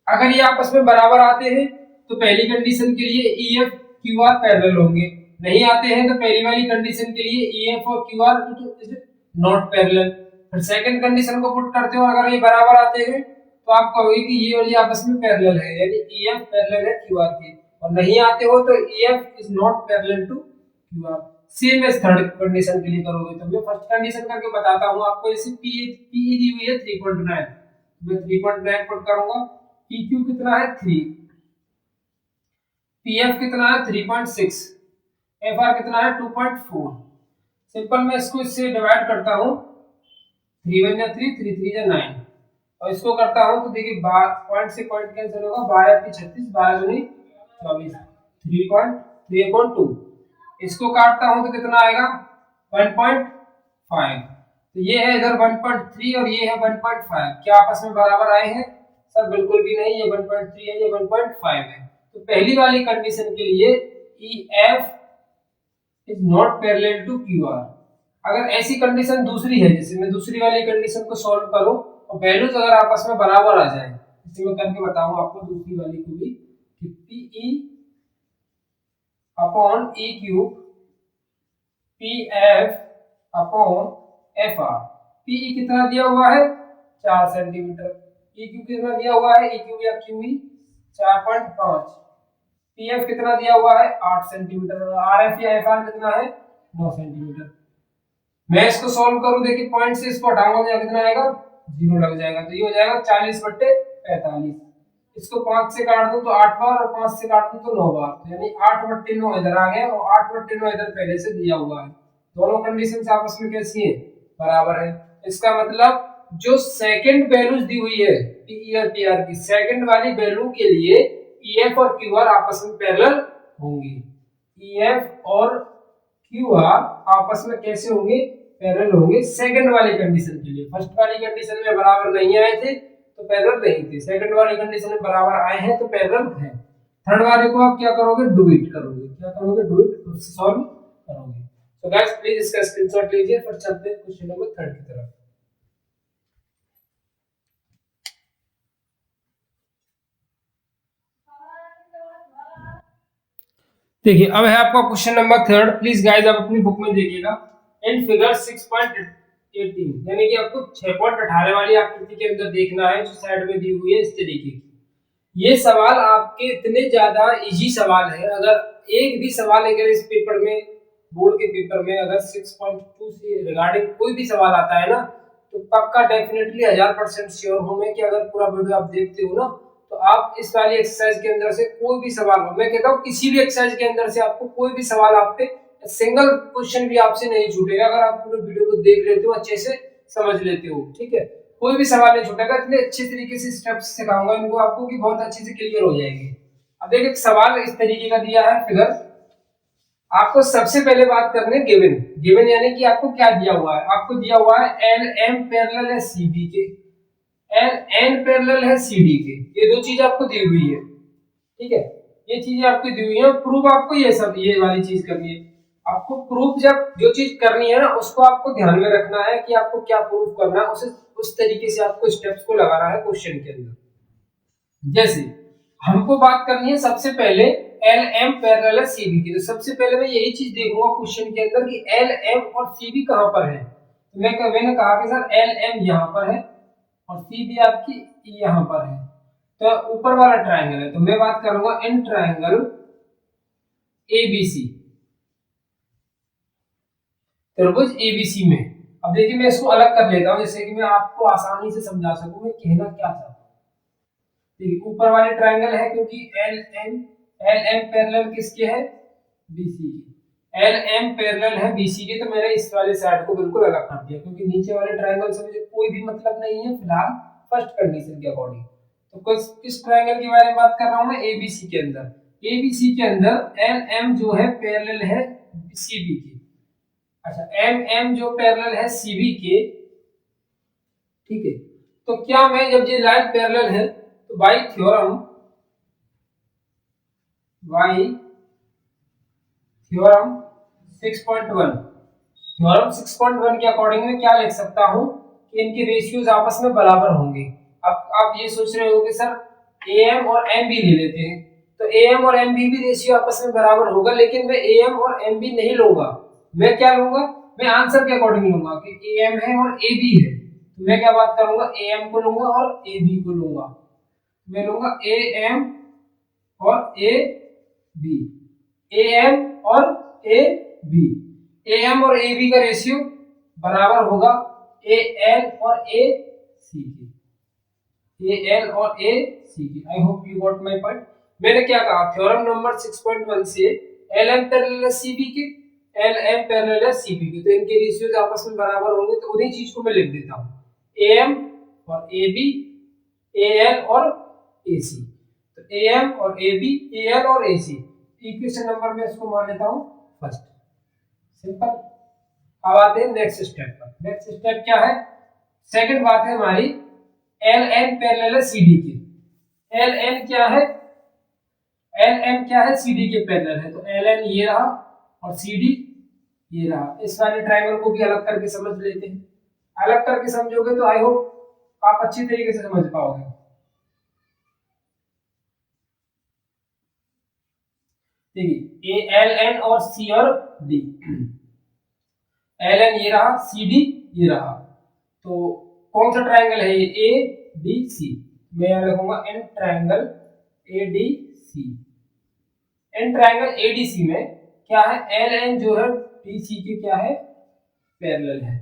अगर ये आपस में बराबर आते हैं तो पहली कंडीशन के लिए EF QR पैरेलल होंगे, नहीं आते हैं तो पहली वाली कंडीशन के लिए EF और QR नॉट पैरेलल। फिर सेकंड कंडीशन को पुट करते हो, अगर ये बराबर आते हैं तो आप कहोगे कि ये और ये आपस में पैरेलल है, यानी EF पैरेलल है QR के, और नहीं आते हो तो EF is not parallel to QR। Same as third condition के लिए करोगे। तो मैं फर्स्ट कंडीशन करके बताता हूं आपको। जैसे PE दी हुई है 3.9, मैं 3.9 पुट करूंगा, EQ कितना है 3, PF कितना है 3.6, FR कितना है 2.4। सिंपल मैं इसको इससे डिवाइड करता हूं, 3 1 3, 3 3 9, और इसको करता हूं तो देखिए पॉइंट से पॉइंट कैंसिल होगा, 12 3 36, 12 दूनी 24, 3.2। इसको काटता हूं तो कितना आएगा 1.5। तो ये है इधर 1.3 और ये है 1.5, क्या आपस में बराबर आए हैं? सर बिल्कुल भी नहीं, ये 1.3 है, ये 1.5 है। तो पहली वाली कंडीशन के लिए EF is not parallel to QR। अगर ऐसी कंडीशन दूसरी है, जैसे मैं दूसरी वाली कंडीशन को सॉल्व करूं और वैल्यूज अगर आपस में बराबर आ जाए, जैसे मैं करके बताऊं आपको दूसरी वाली को भी, कि PE upon EQ, PF upon FR। PE कितना दिया हुआ है 4 सेंटीमीटर, EQ कितना दिया हुआ है, EQ या QE 4.5, PF कितना दिया हुआ है 8 सेंटीमीटर, और RF या FR कितना है 9 सेंटीमीटर। मैं इसको सॉल्व करूं, देखिए पॉइंट से इसको हटाऊंगा तो कितना आएगा 0 लग जाएगा, तो ये हो जाएगा 40/45। इसको 5 से काट दूं तो 8 बार, और 5 से काट दूं तो 9 बार, तो यानी 8/9 इधर आ गया और 8/9 इधर पहले से दिया हुआ है। दोनों कंडीशंस आपस में कैसी है? बराबर है। इसका मतलब जो सेकंड वैल्यूज दी हुई है PE और PR की, सेकंड वाली वैल्यू के लिए EF और QR आपस में पैरेलल होंगी। EF और QR आपस में कैसे होंगे? पैरेलल होंगे सेकंड वाली कंडीशन के लिए। फर्स्ट वाली कंडीशन में बराबर नहीं आए थे तो पैरेलल नहीं थे, सेकंड वाली कंडीशन में बराबर आए हैं तो पैरेलल है। थर्ड वाले को आप क्या करोगे? डू इट करोगे। क्या करोगे? डू इट, सॉल्व करोगे। तो गाइस प्लीज इसका स्क्रीनशॉट लीजिए, फिर चलते हैं क्वेश्चन नंबर 3 की तरफ। देखिए अब है आपका क्वेश्चन नंबर 3। प्लीज गाइस आप अपनी बुक में देखिएगा। इन फिगर 18, यानी कि आपको 6.18 वाली आकृति के अंदर देखना है जो साइड में दी हुई है इस तरीके की। ये सवाल आपके इतने ज्यादा इजी सवाल है, अगर एक भी सवाल अगर इस पेपर में, बोर्ड के पेपर में अगर 6.2 से रिगार्डिंग कोई भी सवाल आता है ना, तो पक्का डेफिनेटली 1000% श्योर हूं मैं कि अगर पूरा वीडियो आप देखते हो ना, तो आप इस वाली एक्सरसाइज के अंदर से कोई भी सवाल हो, मैं कहता हूँ किसी भी एक्सरसाइज के अंदर से आपको कोई भी सवाल आप पे सिंगल क्वेश्चन भी आपसे नहीं छूटेगा अगर आप पूरे वीडियो को देख लेते हो, अच्छे से समझ लेते हो, ठीक है। कोई भी सवाल नहीं छूटेगा, इतने अच्छे तरीके से स्टेप्स सिखाऊंगा इनको आपको कि बहुत अच्छे से क्लियर हो जाएंगे। अब देखिए सवाल इस तरीके का दिया है फिगर, आपको सबसे पहले बात करनी है गिवन। गिवन यानी कि आपको क्या दिया हुआ है, आपको दिया हुआ है एल एम पैरेलल है सी बी के, एल एन पैरेलल है सी डी के, ये दो चीज आपको दी हुई है, ठीक है। ये चीजें आपको दी हुई है, प्रूफ आपको ये सब ये वाली चीज करनी है। आपको प्रूफ जब जो चीज करनी है ना, उसको आपको ध्यान में रखना है कि आपको क्या प्रूफ करना है, उसे उस तरीके से आपको स्टेप्स को लगाना है क्वेश्चन के अंदर। जैसे हमको बात करनी है सबसे पहले एल एम पैरेलल है सी बी की, तो सबसे पहले मैं यही चीज देखूंगा क्वेश्चन के अंदर कि एल एम और सी बी कहां पर है। तो मैंने कहा कि सर एल एम यहां पर है और सी बी आपकी यहां पर है, तो ऊपर वाला ट्रायंगल है, तो मैं बात करूंगा इन ट्रायंगल एबीसी, त्रिभुज एबीसी में। अब देखिए मैं इसको अलग कर लेता हूं जैसे कि मैं आपको आसानी से समझा सकूं मैं कहना क्या चाहता हूं। देखिए ऊपर वाले ट्रायंगल है क्योंकि एल एम पैरेलल किसके है, बीसी के, एल एम पैरेलल है बीसी के, तो मैंने इस वाले साइड को बिल्कुल अलग कर दिया क्योंकि नीचे वाले ट्रायंगल से मुझे कोई भी मतलब नहीं है फिलहाल फर्स्ट कंडीशन के अकॉर्डिंग। तो किस ट्रायंगल के बारे में बात कर रहा हूं मैं, एबीसी के अंदर। एबीसी के अंदर एल एम जो है पैरेलल है सीबी के, अच्छा एम एम जो पैरेलल है सीबी के, ठीक है। तो क्या मैं जब ये लाइन पैरेलल है तो bye theorem, bye theorem 6.1, theorem 6.1 के अकॉर्डिंग में क्या लिख सकता हूं कि इनके रेशियोज आपस में बराबर होंगे। अब आप ये सोच रहे हो कि सर एएम और एमबी ले लेते हैं, तो एएम और एमबी भी रेशियो आपस में बराबर होगा, लेकिन मैं एएम और एमबी नहीं लूंगा, मैं क्या लूंगा, मैं आंसर के अकॉर्डिंग लूंगा कि एएम है और एबी है, तो मैं क्या बात करूंगा, एएम को लूंगा और एबी को लूंगा, मैं लूंगा एएम और ए बी, एएम और ए बी, एएम और ए बी का रेशियो बराबर होगा ए एल और ए सी की, ए एल और ए सी की। आई hope you got my point. मैंने क्या कहा, थ्योरम नंबर 6.1 से एल एम पैरेलल है सी बी के, एल एम पैरेलल है सी बी के, तो इनके रेशियोज आपस में बराबर होंगे, तो उन्हीं चीज को मैं लिख देता हूं, ए एम और ए बी, ए एल और ए सी, तो ए एम और ए बी, ए एल और ए सी, इक्वेशन नंबर में इसको मान लेता हूं फर्स्ट, सिंपल। अब आते हैं नेक्स्ट स्टेप पर। नेक्स्ट स्टेप क्या है, सेकंड बात है हमारी एल एन पैरेलल है सीडी की, एल एन क्या है, एल एन क्या है, सीडी के पैरेलल है, तो एल एन ये रहा और सीडी ये रहा। इस वाले ट्रायंगल को भी अलग करके समझ लेते हैं, अलग करके समझोगे तो आई होप आप अच्छी तरीके से समझ पाओगे। देखिए ए एल एन और सी और डी, एल एन ये रहा, सी डी ये रहा, तो कौन सा ट्रायंगल है ये, ए डी सी, मैं यहां लिखूंगा in triangle A D C. In triangle A D C में क्या है, एल एन जो है डी सी के क्या है, पैरेलल है,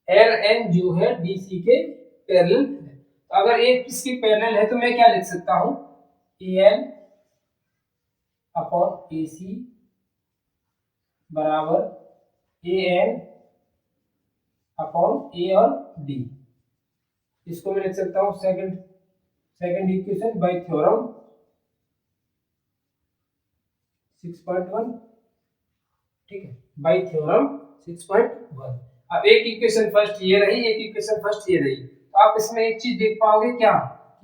एल एन जो है डी सी के पैरेलल है, तो अगर एक किसके पैरेलल है तो मैं क्या लिख सकता हूं, ए एन अपॉन ए सी बराबर ए एन अपॉन ए और डी, इसको मैं लिख सकता हूं सेकंड इक्वेशन बाय थ्योरम 6.1, ठीक है, बाय थ्योरम 6.1। अब एक इक्वेशन फर्स्ट ये रही, एक इक्वेशन फर्स्ट ये रही, तो आप इसमें एक चीज देख पाओगे क्या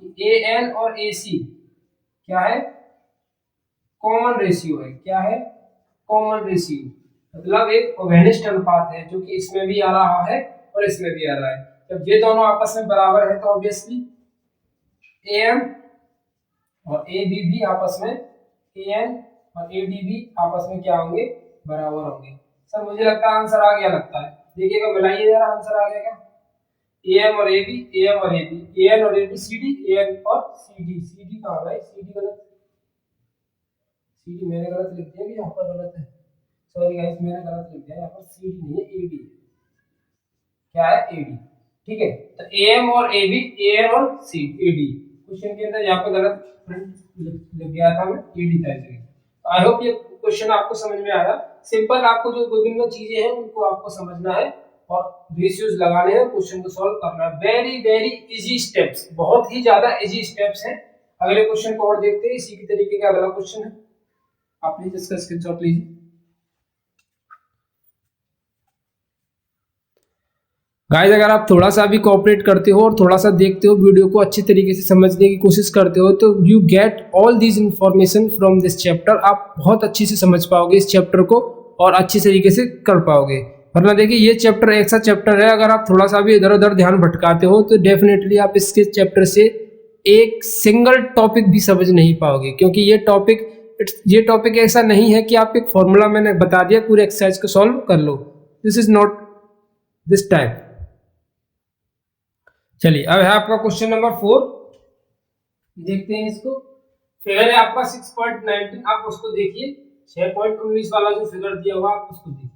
कि ए एन और ए सी क्या है, कॉमन रेशियो है, क्या है, कॉमन रेशियो, मतलब एक ओवेनिस्ट अनुपात है जो कि इसमें भी आ रहा है और इसमें भी आ रहा है। जब ये दोनों आपस में बराबर है तो ऑब्वियसली एम और ए बी भी आपस में, ए एन और ए डी भी आपस में क्या होंगे, बराबर होंगे। सर मुझे लगता है आंसर आ गया लगता है, देखिएगा, मिलाइए जरा, आंसर आ गया क्या? AM और AB, AM और AB, AN और ABCD, AN और CD। CD कहाँ भाई? CD गलत, CD मैंने गलत लिख दिया कि यहाँ पर गलत है? सॉरी गाइस, मैंने गलत लिख दिया, यहाँ पर CD नहीं है, AD है। क्या है? AD। ठीक है, तो AM और AB, AN और AD। क्वेश्चन के अंदर यहाँ पे गलत प्रिंट लिख गया था, मैं AD था इसलिए। आई होप ये क्वेश्चन आपको समझ में आया। सिंपल, आपको जो विभिन्न चीजें हैं उनको आपको समझना है और रेशियोज लगाने हैं, क्वेश्चन को सॉल्व करना है। वेरी वेरी इजी स्टेप्स, बहुत ही ज्यादा इजी स्टेप्स हैं। अगले क्वेश्चन को और देखते हैं, इसी की तरीके का अगला क्वेश्चन है, आप प्लीज इसका स्क्रीनशॉट लीजिए। गाइस, अगर आप थोड़ा सा भी कोऑपरेट करते हो और थोड़ा सा देखते हो, वीडियो को अच्छी तरीके से समझने की कोशिश करते हो, तो you get all this information from this chapter. आप बहुत अच्छी से समझ पाओगे इस चैप्टर को और अच्छी तरीके से कर पाओगे। वरना देखिए, ये चैप्टर ऐसा चैप्टर है, अगर आप थोड़ा सा भी इधर उधर ध्यान भटकाते हो तो डेफिनेटली आप इसके चैप्टर से एक सिंगल टॉपिक भी समझ नहीं पाओगे, क्योंकि ये टॉपिक ऐसा नहीं है कि आप एक फॉर्मूला मैंने बता दिया पूरे एक्सरसाइज को सॉल्व कर लो। This is not this type. चलिए, अब है आपका क्वेश्चन नंबर 4, देखते हैं इसको। फिगर है आपका 6.19, आप उसको देखिए। 6.19 वाला जो फिगर दिया हुआ आप उसको देखिए।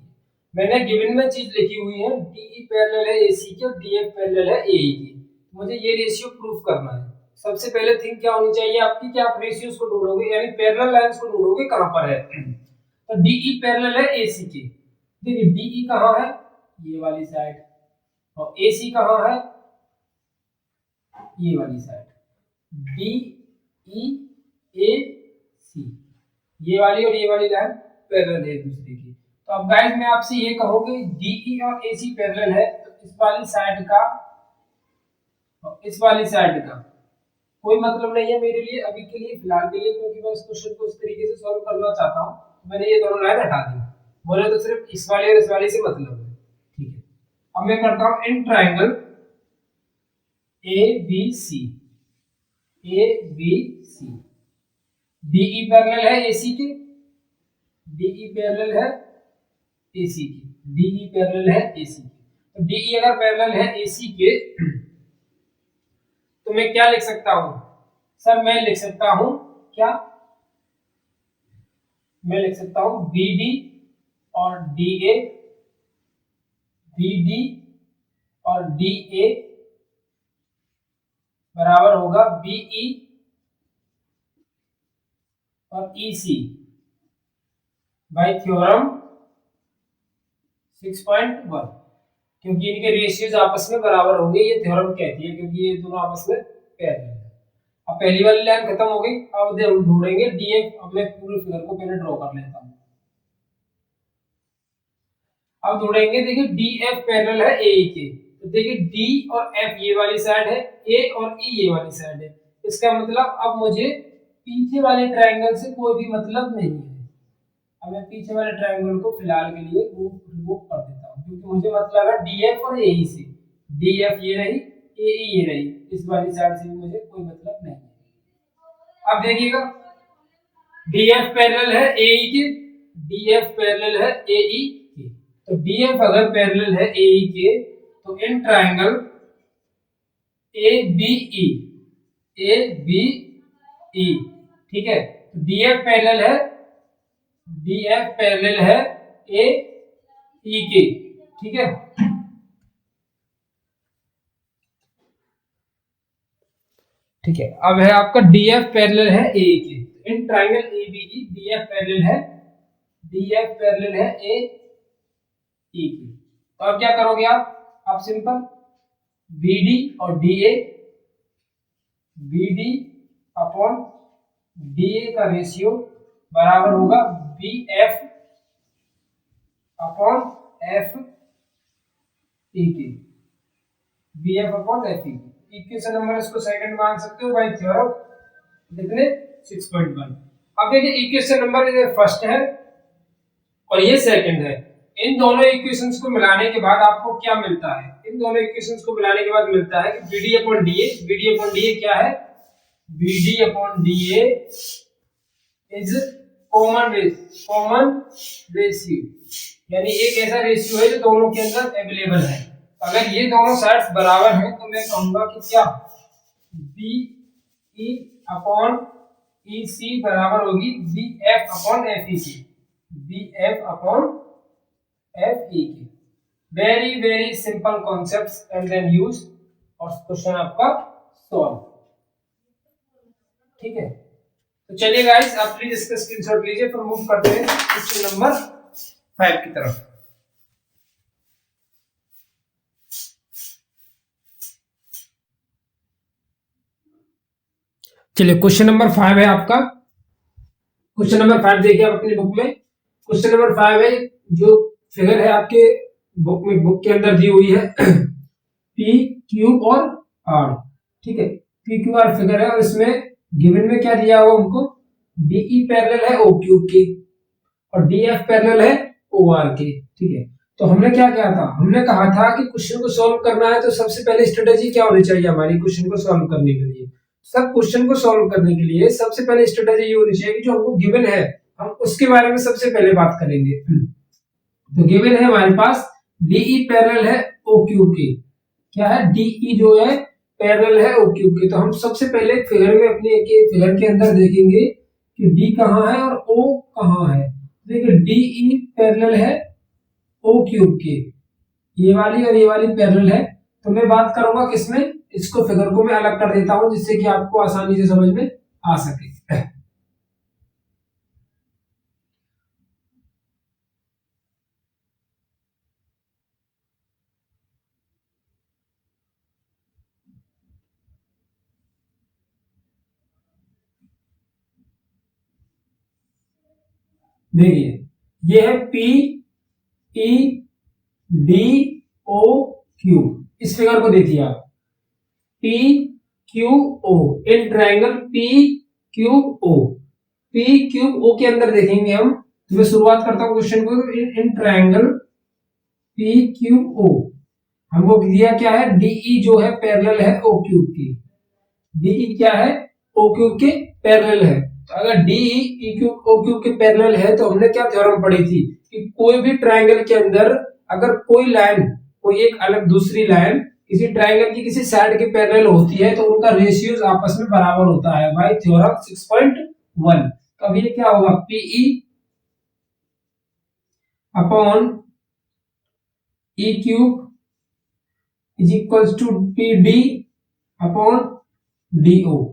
मैंने गिवन में चीज लिखी हुई है, DE पैरेलल है AC के और DF पैरेलल है AE की। मुझे ये रेशियो प्रूफ करना है। सबसे पहले थिंग क्या होनी चाहिए आपकी, कि आप रेशियोज को ढूंढोगे, यानी पैरेलल लाइंस को ढूंढोगे कहां पर है। तो DE पैरेलल है AC के। देखिए, DE कहां है? ये वाली साइड। और AC कहां है? ये वाली साइड। DEAC, ये वाली और ये वाली लाइन पैरेलल है एक दूसरे की। तो अब गाइस, मैं आपसे ये कहूंगी DE और AC पैरेलल है, तो इस वाली साइड का और इस वाली साइड का कोई मतलब नहीं है मेरे लिए अभी के लिए, फिलहाल के लिए, क्योंकि मैं इस क्वेश्चन को इस तरीके से सॉल्व करना चाहता हूं। तो मैंने ये दोनों लाइन हटा दी, बोले तो सिर्फ इस वाले और इस वाले से मतलब है। ठीक है, अब मैं करता हूं in triangle ABC। DE parallel है AC के, DE पैरेलल है AC की, DE पैरेलल है AC की। तो DE अगर पैरेलल है AC के, तो मैं क्या लिख सकता हूं सर? मैं लिख सकता हूं क्या? मैं लिख सकता हूं BD और DA, BD और DA बराबर होगा BE और EC बाय थ्योरम 6.1, क्योंकि इनके रेशियोज आपस में बराबर होंगे, ये थ्योरम कहती है, क्योंकि ये दोनों आपस में पैरेलल है। अब पहली वाली लाइन खत्म हो गई, अब ढूंढेंगे DF। अब मैं पूरे फिगर को पहले ड्रॉ कर लेता हूं। अब ढूंढेंगे, देखिए DF पैरेलल है AE के, तो देखिए D और F ये वाली साइड है, A और E ये वाली साइड है। इसका मतलब अब मुझे पीछे वाले ट्रायंगल से कोई भी मतलब नहीं है। अब मैं पीछे वाले ट्रायंगल को फिलहाल के लिए रिमूव कर देता हूं, क्योंकि मुझे मतलब है DF और AE से। DF ये रही, AE ये रही, इस वाली साइड से भी मुझे कोई मतलब नहीं है। अब देखिएगा, DF पैरेलल है AE के, DF पैरेलल है AE के। तो DF अगर पैरेलल है AE के, तो इन ट्रायंगल ABE, ABE, ठीक है, तो DF पैरेलल है, DF पैरेलल है AE के, ठीक है। ठीक है, अब है आपका DF पैरेलल है AE के। In triangle ABE DF parallel है, DF पैरेलल है AE की। तो अब क्या करोगे आप सिंपल BD और DA, BD अपॉन DA का रेशियो बराबर होगा BF अपॉन FE के, BF अपॉन FE के। इक्वेशन नंबर इसको सेकंड मान सकते हो बाय थ्योरम कितने 6.1। अब देखिए, इक्वेशन नंबर ये फर्स्ट है और ये सेकंड है। इन दोनों इक्वेशंस को मिलाने के बाद आपको क्या मिलता है? इन दोनों इक्वेशंस को मिलाने के बाद मिलता है कि BD upon DA, BD upon DA क्या है? BD upon DA is common ratio, यानी एक ऐसा रेशियो है जो दोनों के अंदर अवेलेबल है। अगर ये दोनों साइड्स बराबर हैं तो मैं कहूंगा कि क्या बी ई अपॉन ई सी बराबर होगी B F upon F E की, B F upon F E की। Very very simple concepts and then use और क्वेश्चन आपका सॉल्व। ठीक है, तो चलिए गाइस आप प्लीज इसका स्क्रीनशॉट लीजिए, फिर मूव करते हैं क्वेश्चन नंबर 5 की तरफ। चलिए क्वेश्चन नंबर 5 है आपका। क्वेश्चन नंबर 5 देखिए आप अपनी बुक में। क्वेश्चन नंबर 5 है, जो फिगर है आपके बुक में, बुक के अंदर दी हुई है पी क्यू और आर। ठीक है, पी क्यू आर फिगर है और इसमें गिवन में क्या दिया हुआ हमको, डीई पैरेलल है ओ क्यू की और डीएफ पैरेलल है ओ आर के। ठीक है, तो हमने क्या किया था, हमने कहा था कि क्वेश्चन को सॉल्व करना है तो सबसे पहले स्ट्रेटेजी क्या होनी चाहिए हमारी क्वेश्चन को सॉल्व करने के लिए। सब क्वेश्चन को सॉल्व करने के लिए सबसे पहले स्ट्रेटेजी ये होनी चाहिए कि जो हमको गिवन है हम उसके बारे में सबसे पहले बात करेंगे। तो गिवन है हमारे पास डीई पैरेलल है ओ क्यू के। क्या है, डीई जो है पैरेलल है ओ क्यू के। तो हम सबसे पहले फिगर में अपने फिगर के अंदर देखेंगे कि डी कहाँ है और ओ कहाँ है। देखिए डीई पैरेलल है ओ क्यूब के, ये वाली और ये वाली पैरेलल है। तो मैं बात करूंगा किसमें, इसको फिगर को मैं अलग कर देता हूं जिससे कि आपको आसानी से समझ में आ सके। देखिए ये है P E D O Q. इस फिगर को देखिए आप, P Q O in triangle P Q O. P Q O के अंदर देखेंगे हम, तो मैं शुरुआत करता हूं क्वेश्चन को। इन ट्राइंगल पी क्यूब ओ हमको दिया क्या है, डीई जो है पैरेलल है ओ क्यूब की। डीई क्या है, ओ क्यूब के पैरेलल है। तो अगर डीई ई क्यूब ओ क्यूब के पैरेलल है तो हमने क्या थ्योरम पढ़ी थी कि कोई भी ट्राइंगल के अंदर अगर कोई लाइन, कोई एक अलग दूसरी लाइन किसी ट्राइंगल की किसी साइड के पैरेलल होती है तो उनका रेशियोज आपस में बराबर होता है बाय थ्योरम 6.1। तो अब ये क्या होगा, PE upon E Q is equals to P D upon D O.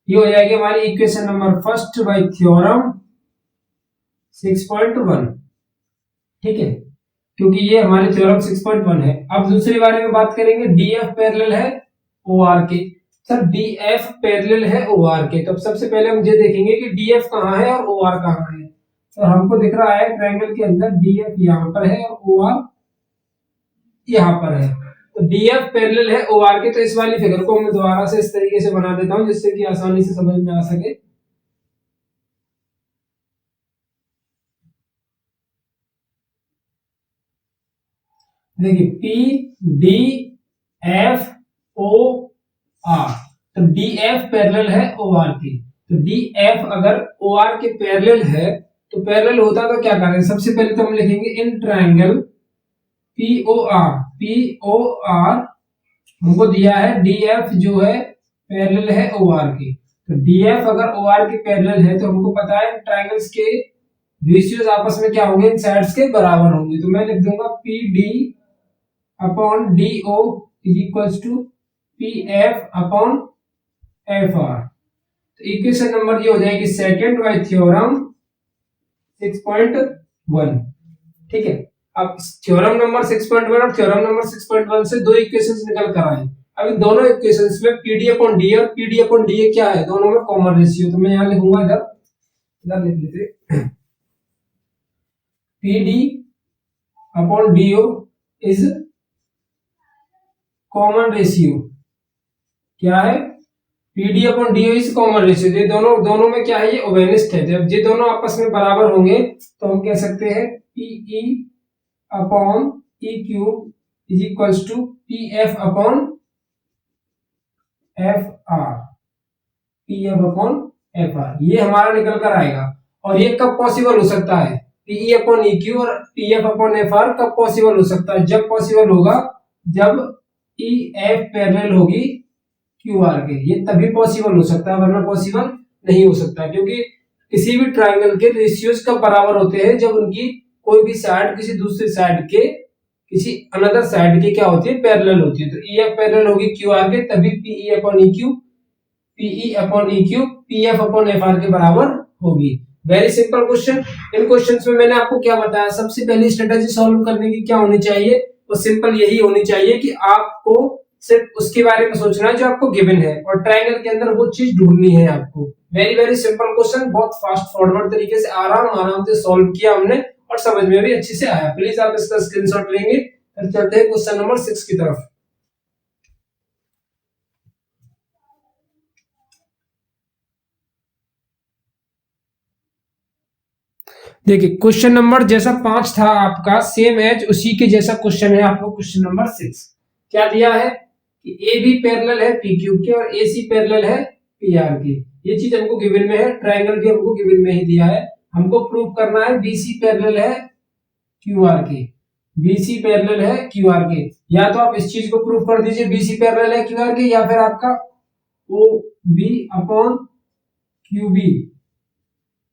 ये हो जाएगी हमारी equation number first by theorem 6.1। ठीक है, क्योंकि ये हमारे थ्योरम 6.1 है। अब दूसरे बारे में बात करेंगे, डीएफ पैरेलल है ओ आर के। सर डीएफ पैरेलल है ओ आर के, तो अब सबसे पहले हम ये देखेंगे कि डीएफ कहाँ है और ओ आर कहाँ है। तो हमको दिख रहा है ट्रायंगल के अंदर डीएफ यहाँ पर है और ओ आर यहाँ पर है। तो डीएफ पैरेलल है ओ आर के। तो इस वाली फिगर को मैं दोबारा से इस तरीके से बना देता हूं जिससे कि आसानी से समझ में आ सके। देखिए P D F O R, तो डी एफ पैरेलल है ओ आर के। तो डी एफ अगर ओ आर के पैरेलल है तो पैरेलल होता तो क्या करें, सबसे पहले तो हम लिखेंगे in triangle P O R. P O R हमको दिया है डी एफ जो है पैरेलल है ओ आर के। तो डी एफ अगर ओ आर के पैरेलल है तो हमको पता है ट्राइंगल्स के रेशियोज आपस में क्या होंगे, इन साइड्स के बराबर होंगे। तो मैं लिख दूंगा P D upon D O is equals to P F upon F R. तो इक्वेशन नंबर ये हो जाएगी सेकंड बाय थ्योरम 6.1। ठीक है, अब थ्योरम नंबर 6.1 और थ्योरम नंबर 6.1 से दो इक्वेशंस निकल कर आए। अभी दोनों इक्वेशंस में पीडी अपॉन डी और पीडी अपॉन डी क्या है, दोनों में कॉमन रेशियो। तो मैं यहां लिखूंगा, इधर लिख लेते, PD upon DO is common ratio. क्या है, PD upon DO is common ratio. ये दोनों में क्या है, ये ओवेनिस्ट है। जब ये दोनों आपस में बराबर होंगे तो हम कह सकते हैं PE upon E Q is equals to P F upon F R. P F upon F R ये हमारा निकल कर आएगा। और ये कब पॉसिबल हो सकता है, पीई अपॉन ई क्यू और पीएफ अपॉन एफ आर कब पॉसिबल हो सकता है? जब पॉसिबल होगा जब ई एफ पैरेलल होगी क्यू आर के, ये तभी पॉसिबल हो सकता है, वरना पॉसिबल नहीं हो सकता। क्योंकि किसी भी ट्राइंगल के रेशियोज कब बराबर होते हैं? जब उनकी कोई भी साइड किसी दूसरी साइड के किसी अनदर साइड की क्या होती है? पैरेलल होती है। तो ई एफ पैरेलल होगी क्यू आर के, तभी PE upon E Q, PE upon E Q PF upon F R के बराबर होगी। Very simple question. इन क्वेश्चंस में मैंने आपको क्या बताया? सबसे पहली स्ट्रेटेजी सॉल्व करने की क्या होनी चाहिए? वो सिंपल यही होनी चाहिए कि आपको सिर्फ उसके बारे में सोचना है जो आपको गिवन है, और ट्रायंगल के अंदर वो चीज ढूंढनी है आपको। वेरी वेरी सिंपल क्वेश्चन, बहुत फास्ट फॉरवर्ड तरीके से आराम आराम से सॉल्व किया हमने, और समझ में भी अच्छे से आया। प्लीज आप इसका स्क्रीनशॉट लेंगे। फिर चलते हैं क्वेश्चन नंबर 6 की तरफ। देखिए क्वेश्चन नंबर जैसा 5 था आपका, सेम एज उसी के जैसा क्वेश्चन है आपको क्वेश्चन नंबर 6। क्या दिया है कि ए बी पैरेलल है पी क्यू के और ए सी पैरेलल है पी आर के। ये चीज हमको गिवन में है, ट्रायंगल भी हमको गिवन में ही दिया है। हमको प्रूव करना है बी सी पैरेलल है क्यू आर के, बी सी पैरेलल है क्यू आर के। या तो आप इस चीज को प्रूव कर दीजिए बी सी पैरेलल है क्यू आर के, या फिर आपका O B upon Q B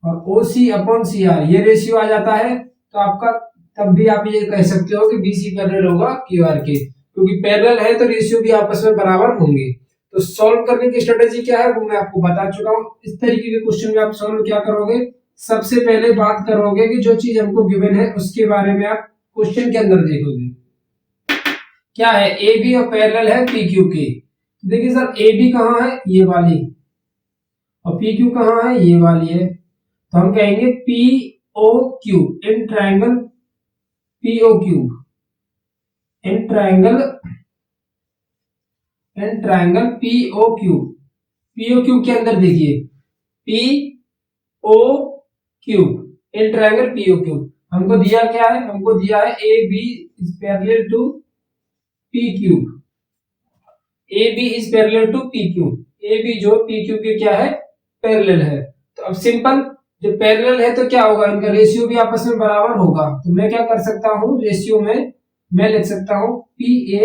और O C upon C R ये रेशियो आ जाता है, तो आपका तब भी आप ये कह सकते हो कि बी सी पैरेलल होगा क्यू आर के, क्योंकि पैरेलल है तो रेशियो भी आपस में बराबर होंगे। तो सॉल्व करने की स्ट्रेटेजी क्या है वो मैं आपको बता चुका हूं। इस तरीके के क्वेश्चन में आप सॉल्व क्या करोगे? सबसे पहले बात करोगे कि जो चीज हमको गिवन है उसके बारे में आप क्वेश्चन के अंदर देखोगे। क्या है? ए बी और पैरेलल है पी क्यू के। देखिए सर ए बी कहाँ है? ये वाली। और पी क्यू कहाँ है? ये वाली है। तो हम कहेंगे P O Q in triangle P O Q, in triangle P O Q, P O Q के अंदर देखिए P O Q in triangle P O Q. हमको दिया क्या है? हमको दिया है A B is parallel to P Q, A B is parallel to P Q. A B जो पी क्यू के क्या है? पैरेलल है। तो अब सिंपल, जब पैरेलल है तो क्या होगा? इनका रेशियो भी आपस में बराबर होगा। तो मैं क्या कर सकता हूं? रेशियो में मैं लिख सकता हूं पी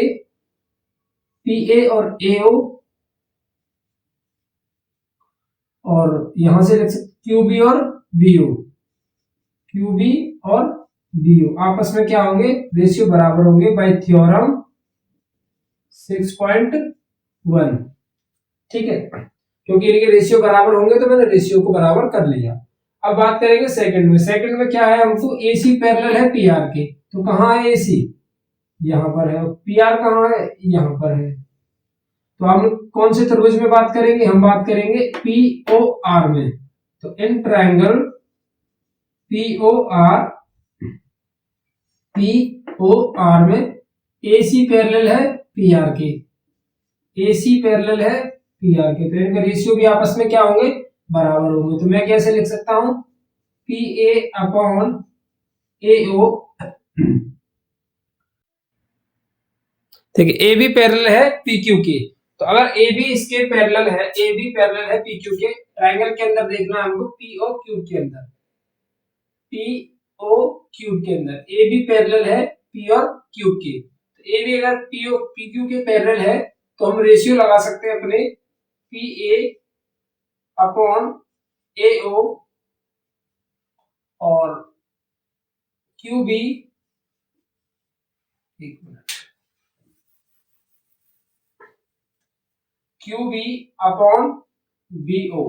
ए और ए ओ, और यहां से लिख सकते क्यू बी और बी ओ, क्यू बी और बी ओ आपस में क्या होंगे? रेशियो बराबर होंगे बाय थ्योरम 6.1। ठीक है, क्योंकि इनके रेशियो बराबर होंगे तो मैंने रेशियो को बराबर कर लिया। अब बात करेंगे सेकंड में। सेकंड में क्या है? हमको एसी पैरेलल है पीआर के। तो कहां है एसी? यहां पर है। पीआर कहां है? यहां पर है। तो हम कौन से त्रिभुज में बात करेंगे? हम बात करेंगे पीओआर में। तो इन ट्रायंगल पीओआर, पीओआर में एसी पैरेलल है पीआर के, एसी पैरेलल है पीआर के। तो इनका रेशियो भी आपस में क्या होंगे? बराबर होंगे। तो मैं कैसे लिख सकता हूं? पी ए अपॉन ए ओ। देखिए ए बी पैरेलल है पी क्यू के। तो अगर ए बी इसके पैरेलल है, ए बी पैरेलल है पी क्यू के, ट्रायंगल के अंदर देखना है हमको पी ओ क्यू के अंदर, पी ओ क्यू के अंदर ए बी पैरेलल है पी और क्यू के। तो ए बी अगर पी ओ पी क्यू के पैरेलल है तो हम रेशियो लगा सकते हैं अपने P A upon A O और क्यू बी, एक मिनट, Q B upon B O.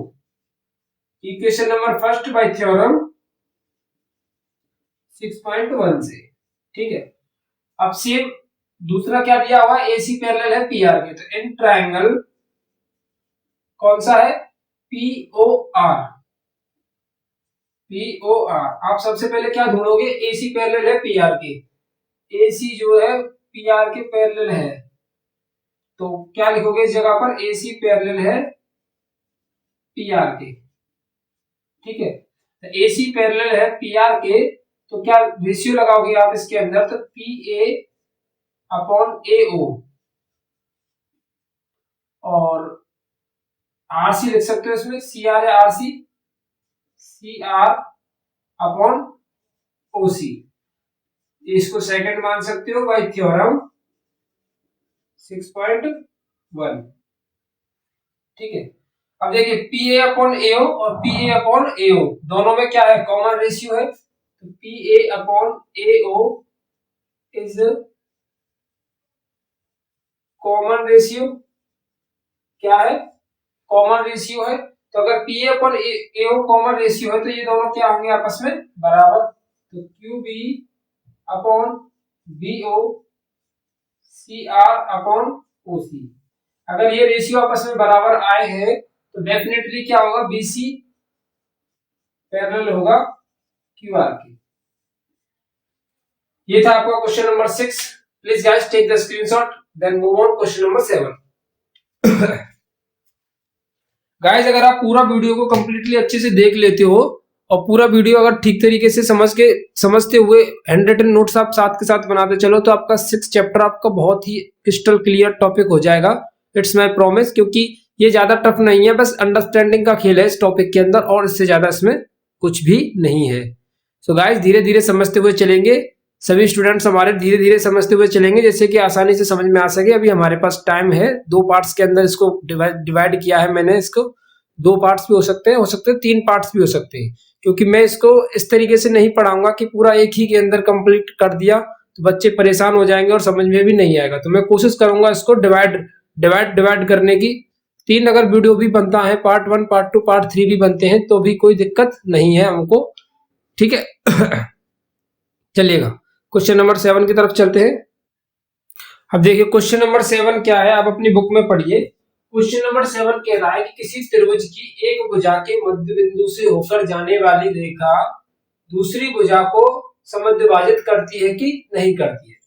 Equation number first by theorem 6.1 से। ठीक है, अब सेम दूसरा क्या दिया हुआ? एसी पैरेलल है पीआर के। तो इन ट्रायंगल कौन सा है? पीओआर, पीओआर। आप सबसे पहले क्या ढूंढोगे? एसी पैरेलल है पीआर के। एसी जो है पीआर के पैरेलल है, तो क्या लिखोगे इस जगह पर? एसी पैरेलल है पीआर के। ठीक है, तो एसी पैरेलल है पीआर के, तो क्या रेशियो लगाओगे आप इसके अंदर? तो P A upon A O और आर सी लिख सकते हो इसमें, सी आर है R C, C R upon OC, इसको सेकंड मान सकते हो बाय थ्योरम 6.1। ठीक है, अब देखिए पी ए अपॉन एओ और पी ए अपॉन एओ दोनों में क्या है, कॉमन रेशियो है। तो P A upon AO is common ratio, क्या है, कॉमन रेशियो है। तो अगर P A upon AO common ratio है तो ये दोनों क्या होंगे आपस में बराबर। तो Q B upon B O C R upon O C, अगर ये रेशियो आपस में बराबर आए हैं तो डेफिनेटली क्या होगा, बीसी पैरेलल होगा क्यू आर के। ये था आपका question number 6। Please guys take the screenshot then move on question number 7। Guys अगर आप पूरा वीडियो को कंप्लीटली अच्छे से देख लेते हो और पूरा वीडियो अगर ठीक तरीके से समझते हुए हैंड रिटन नोट्स आप साथ के साथ बनाते चलो तो आपका 6 चैप्टर आपका बहुत ही क्रिस्टल क्लियर टॉपिक हो जाएगा। इट्स माय प्रॉमिस, क्योंकि ये ज्यादा टफ नहीं है, बस अंडरस्टैंडिंग का खेल है इस टॉपिक के अंदर और इससे ज्यादा इसमें कुछ भी नहीं है। सो गाइस धीरे धीरे समझते हुए चलेंगे, सभी स्टूडेंट्स हमारे धीरे धीरे समझते हुए चलेंगे जैसे कि आसानी से समझ में आ सके। अभी हमारे पास टाइम है, 2 पार्ट्स के अंदर इसको डिवाइड किया है मैंने, इसको 2 पार्ट्स भी हो सकते हैं 3 पार्ट्स भी हो सकते हैं, क्योंकि मैं इसको इस तरीके से नहीं पढ़ाऊंगा कि पूरा एक ही के अंदर कंप्लीट कर दिया तो बच्चे परेशान हो जाएंगे और समझ में भी नहीं आएगा। तो मैं कोशिश करूंगा इसको डिवाइड करने की। 3 अगर वीडियो भी बनता है, पार्ट 1 पार्ट 2 पार्ट 3 भी बनते हैं तो भी कोई दिक्कत नहीं है हमको, ठीक है। चलिएगा क्वेश्चन नंबर 7 की तरफ चलते हैं। अब देखिए क्वेश्चन नंबर 7 क्या है, आप अपनी बुक में पढ़िए। क्वेश्चन नंबर 7 कह रहा है कि किसी त्रिभुज की एक भुजा के मध्य बिंदु से होकर जाने वाली रेखा दूसरी भुजा को समद्विभाजित करती है कि नहीं करती है।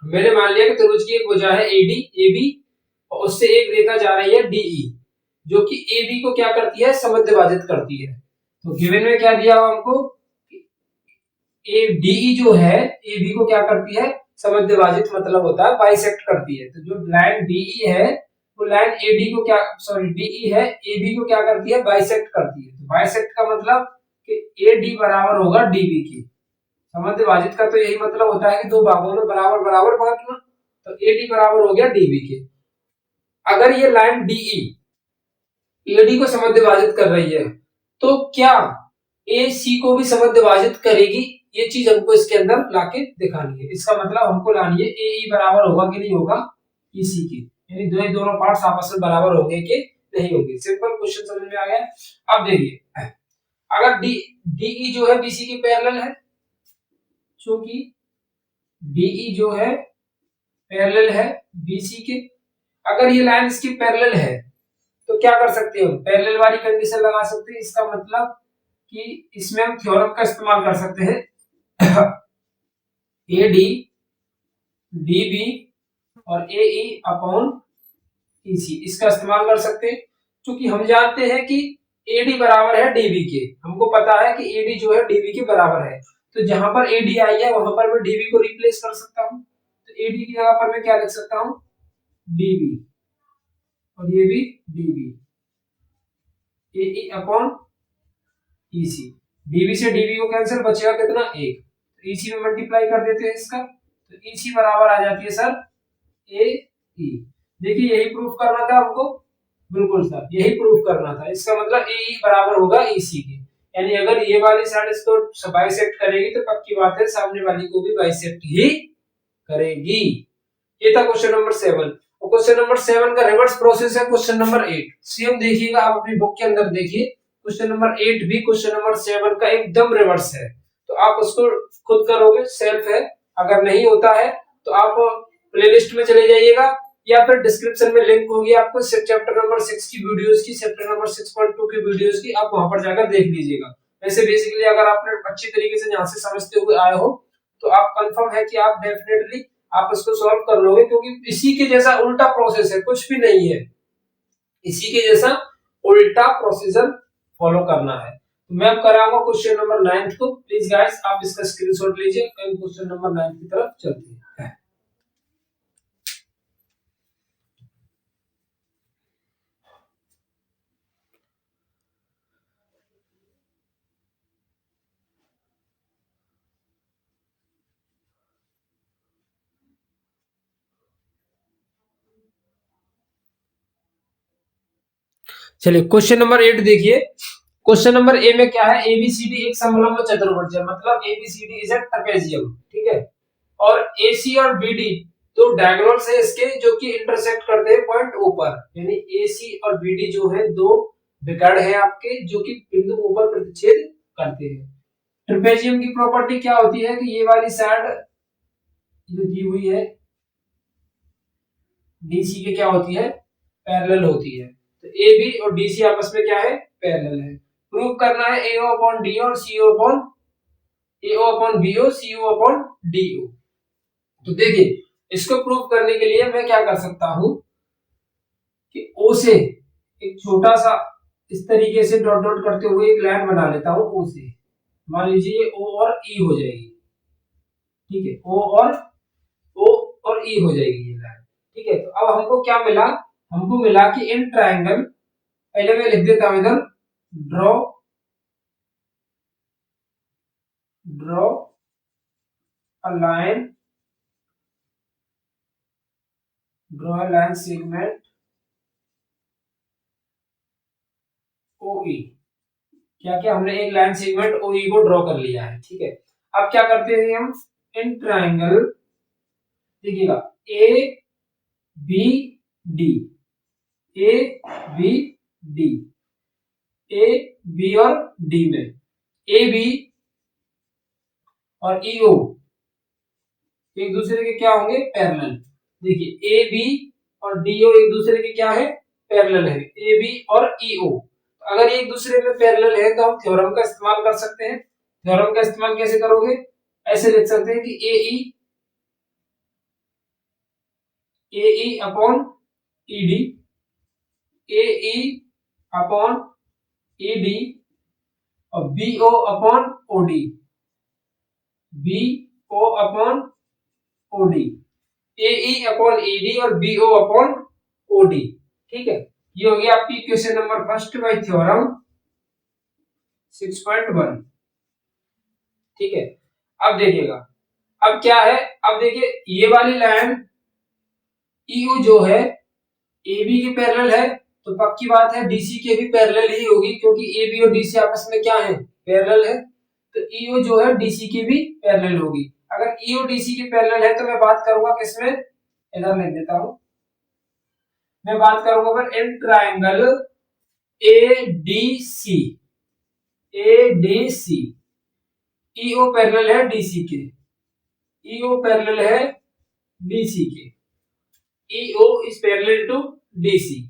मैंने मान लिया कि त्रिभुज की एक भुजा है एडी एबी और उससे एक रेखा जा रही है डीई जो कि एबी को क्या करती है, समद्विभाजित करती है। तो गिवन में क्या दिया हुआ हमको, ए डीई जो है ए बी को क्या करती है, समद्विभाजित मतलब होता है बाइसेक्ट करती है। तो जो लाइन डीई है वो लाइन एडी को क्या, सॉरी डीई है ए बी को क्या करती है, बाइसेक्ट करती है। तो बाइसेक्ट का मतलब कि ए डी बराबर होगा डीबी के। समद्विभाजित का तो यही मतलब होता है कि दो भागों में बराबर बराबर बांटना। तो ए डी बराबर हो गया डीबी के। अगर ये लाइन डीई एडी को समद्विभाजित कर रही है तो क्या ए सी को भी समद्विभाजित करेगी, ये चीज हमको इसके अंदर लाके दिखानी है। इसका मतलब हमको लानी है ए ई बराबर होगा कि नहीं होगा ई सी की, यानी दोनों पार्ट्स आपस में बराबर होंगे कि नहीं होंगे। सिंपल क्वेश्चन समझ में आ गया। अब देखिए अगर डी डीई जो है बीसी के पैरेलल है, क्योंकि डीई जो है पैरेलल है बीसी के, अगर ये लाइन इसकी पैरेलल है तो क्या कर सकते हैं, हम पैरेलल वाली कंडीशन लगा सकते हैं। इसका मतलब कि इसमें हम थ्योरम का इस्तेमाल कर सकते हैं ए डी डी बी और ए ई अपॉन ई सी, इसका इस्तेमाल कर सकते हैं। क्योंकि हम जानते हैं कि ए डी बराबर है डीबी के, हमको पता है कि ए डी जो है डीबी के बराबर है। तो जहां पर ए डी आई है वहां पर मैं डीबी को रिप्लेस कर सकता हूं। तो ए डी की जगह पर मैं क्या लिख सकता हूं, डीबी, और ये भी डीबी, ए ई अपॉन ईसी। डीबी से डीबी को कैंसिल, बचेगा कितना, एक। तो ईसी में मल्टीप्लाई कर देते हैं इसका, तो ईसी बराबर आ जाती है सर ए ई। देखिए यही प्रूफ करना था हमको, बिल्कुल सर यही प्रूफ करना था। इसका मतलब ए ई बराबर होगा ईसी के, यानी अगर ये वाली साइड इसको बाइसेक्ट करेगी तो पक्की बात है सामने वाली को भी बाइसेक्ट ही करेगी। ये था क्वेश्चन नंबर 7। और क्वेश्चन नंबर 7 का रिवर्स प्रोसेस है क्वेश्चन नंबर 8। सेम देखिएगा आप अपनी बुक के अंदर देखिए, क्वेश्चन नंबर 8 भी क्वेश्चन नंबर 7 का एकदम रिवर्स है। तो आप उसको खुद करोगे, सेल्फ है। अगर नहीं होता है तो आप प्लेलिस्ट में चले जाइएगा या फिर डिस्क्रिप्शन में लिंक होगी आपको चैप्टर नंबर 6 की वीडियोस की, चैप्टर नंबर 6.2 की वीडियोस की, आप वहां पर जाकर देख लीजिएगा। वैसे बेसिकली अगर आपने अच्छी तरीके से यहां से समझते हुए आए हो तो आप कंफर्म है कि आप डेफिनेटली आप इसको सॉल्व कर लोगे, क्योंकि इसी के जैसा उल्टा प्रोसेस है, कुछ भी नहीं है, इसी के जैसा उल्टा प्रोसीजर फॉलो करना है। तो मैं अब कराऊंगा क्वेश्चन नंबर 9 को। प्लीज गाइस आप इसका स्क्रीनशॉट लीजिए, क्वेश्चन नंबर 9 की तरफ चलते हैं। चलिए क्वेश्चन नंबर 8 देखिए। क्वेश्चन नंबर ए में क्या है, एबीसीडी एक समलंब चतुर्भुज है, मतलब एबीसीडी इज अ ट्रेपेजियम, ठीक है। और एसी और बीडी दो डायगोनल्स है इसके, जो कि इंटरसेक्ट करते हैं पॉइंट ओ पर, यानी एसी और बीडी जो है दो विकर्ण है आपके, जो कि बिंदु ओ पर प्रतिच्छेद करते हैं। ट्रेपेजियम की प्रॉपर्टी क्या होती है कि ये वाली साइड जो दी हुई है डीसी के क्या होती है, पैरेलल होती है। तो ए बी और डीसी आपस में क्या है, पैरेलल है। प्रूव करना है एओ अपॉन डी और CO upon AO upon BO CO upon DO. तो देखिए इसको प्रूव करने के लिए मैं क्या कर सकता हूं कि ओ से एक छोटा सा इस तरीके से डॉट डॉट करते हुए एक लाइन बना लेता हूं ओ से। मान लीजिए ओ और ई हो जाएगी, ठीक है, ओ और ई हो जाएगी ये लाइन, ठीक है। तो अब हमको क्या मिला, हमको मिला कि इन ट्रायंगल, पहले मैं लिख देता हूं इधर, draw a line, draw a line segment ओई। क्या क्या हमने एक लाइन सेगमेंट ओई को ड्रॉ कर लिया है, ठीक है। अब क्या करते हैं हम, इन ट्रायंगल देखिएगा A B D, A B D, A B और डी में ए बी और ईओ एक दूसरे के क्या होंगे, पैरेलल। देखिए ए बी और डीओ एक दूसरे के क्या है, पैरेलल है, ए बी और ईओ। अगर एक दूसरे में पैरेलल है तो हम थ्योरम का इस्तेमाल कर सकते हैं। थ्योरम का इस्तेमाल कैसे करोगे, ऐसे लिख सकते हैं कि A E upon E D, A E upon E D और B O upon O D, B O upon O D, A E upon E D और B O upon O D, ठीक है। ये हो गया आपकी question number first by theorem 6.1, ठीक है। अब देखिएगा अब क्या है, अब देखिए ये वाली लाइन ईओ जो है एबी के पैरेलल है, तो पक्की बात है डीसी के भी पैरेलल ही होगी, क्योंकि एबी और डीसी आपस में क्या है, पैरेलल है। तो ईओ जो है डीसी की भी पैरेलल होगी। अगर ईओ डीसी की पैरेलल है तो मैं बात करूंगा किसमें, इधर लिख देता हूं, मैं बात करूंगा पर in triangle ADC, ADC EO parallel है डीसी के, ईओ पैरेलल है डीसी के, EO is parallel to DC.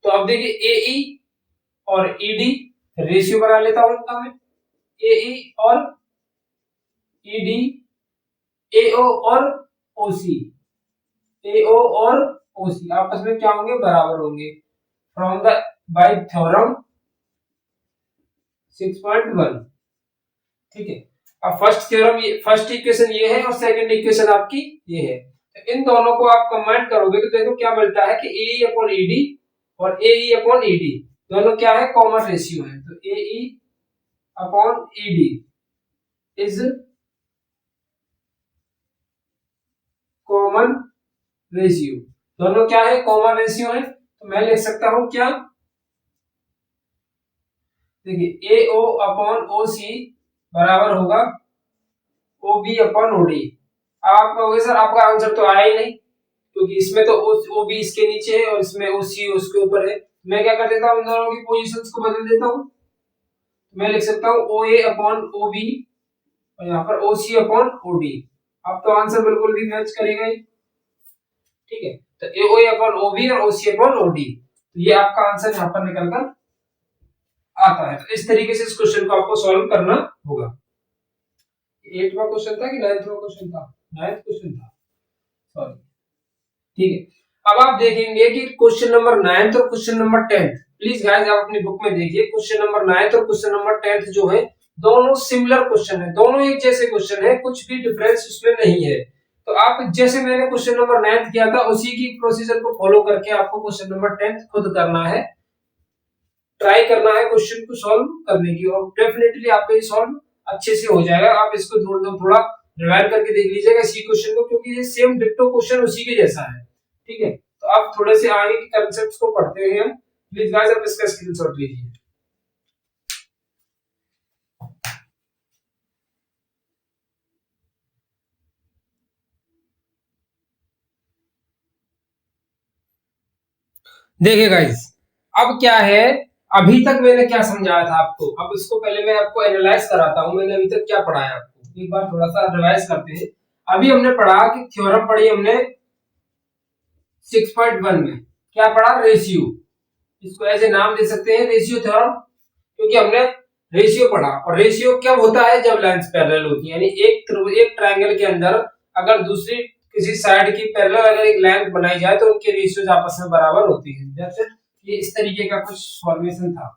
तो अब देखिए एई और ईडी रेशियो बना लेता हूं इनका मैं, एई और ईडी, एओ और ओसी, एओ और ओसी आपस में क्या होंगे, बराबर होंगे। फ्रॉम द बाय थ्योरम 6.1, ठीक है। अब फर्स्ट थ्योरम, ये फर्स्ट इक्वेशन ये है और सेकंड इक्वेशन आपकी ये है। तो इन दोनों को आप कंबाइन करोगे तो देखो क्या मिलता है कि एई अपॉन ईडी और एई अपॉन ईडी दोनों क्या है, कॉमन रेशियो है। तो AE upon ED is common ratio, दोनों क्या है, कॉमन रेशियो है। तो मैं लिख सकता हूं क्या, देखिए एओ अपॉन ओसी बराबर होगा ओबी अपॉन ओडी। आप कहोगे सर आपका आंसर तो आया ही नहीं, क्योंकि इसमें तो ओबी इसके नीचे है और इसमें ओसी उसके ऊपर है। मैं क्या कर देता हूं, इन दोनों की पोजीशंस को बदल देता हूं। मैं लिख सकता हूं ओए अपॉन ओबी और यहाँ पर ओसी अपॉन ओडी। अब तो आंसर बिल्कुल भी मैच करेगा ही, ठीक है। तो एओए अपॉन ओबी और ओसी अपॉन ओडी, तो ये आपका आंसर यहाँ पर निकल कर आता है। तो इस तरीके से इस क्वेश्चन को आपको सॉल्व करना होगा। 8वां क्वेश्चन था कि 9वां क्वेश्चन था, 9th क्वेश्चन था, सॉरी, ठीक है। अब आप देखेंगे कि क्वेश्चन नंबर 9th और question number 10th, please guys आप अपनी बुक में देखिए, क्वेश्चन नंबर 9th और क्वेश्चन नंबर 10th जो है दोनों सिमिलर क्वेश्चन है, दोनों एक जैसे क्वेश्चन है, कुछ भी डिफरेंस उसमें नहीं है। तो आप जैसे मैंने क्वेश्चन नंबर 9th किया था उसी की प्रोसीजर को फॉलो करके आपको क्वेश्चन नंबर 10th खुद करना है, ट्राई करना है क्वेश्चन को सॉल्व करने की, और डेफिनेटली आपका ये सॉल्व अच्छे से हो जाएगा। आप इसको थोड़ा रिवाइज करके देख लीजिएगा इसी क्वेश्चन को, क्योंकि ये सेम डिट्टो क्वेश्चन उसी के जैसा है, ठीक है। तो आप थोड़े से आगे के कांसेप्ट्स को पढ़ते हैं हम, प्लीज गाइस आप इसका स्क्रीनशॉट लीजिए। देखिए गाइस, अब क्या है, अभी तक मैंने क्या समझाया था आपको, अब इसको पहले मैं आपको एनालाइज कराता हूं मैंने अभी तक क्या पढ़ाया आपको, एक बार थोड़ा सा रिवाइज करते हैं। अभी हमने पढ़ा कि थ्योरम पढ़ी हमने 6.1 में, क्या पढ़ा, रेशियो, इसको ऐसे नाम दे सकते हैं रेशियो थ्योरम, क्योंकि हमने रेशियो पढ़ा। और रेशियो क्या होता है, जब लाइंस पैरेलल होती है, यानी एक ट्रायंगल के अंदर अगर दूसरी किसी साइड की पैरेलल अगर एक लाइन बनाई जाए तो उनके रेशियोज आपस में बराबर होती है। That's it. ये इस तरीके का कुछ फॉर्मेशन था,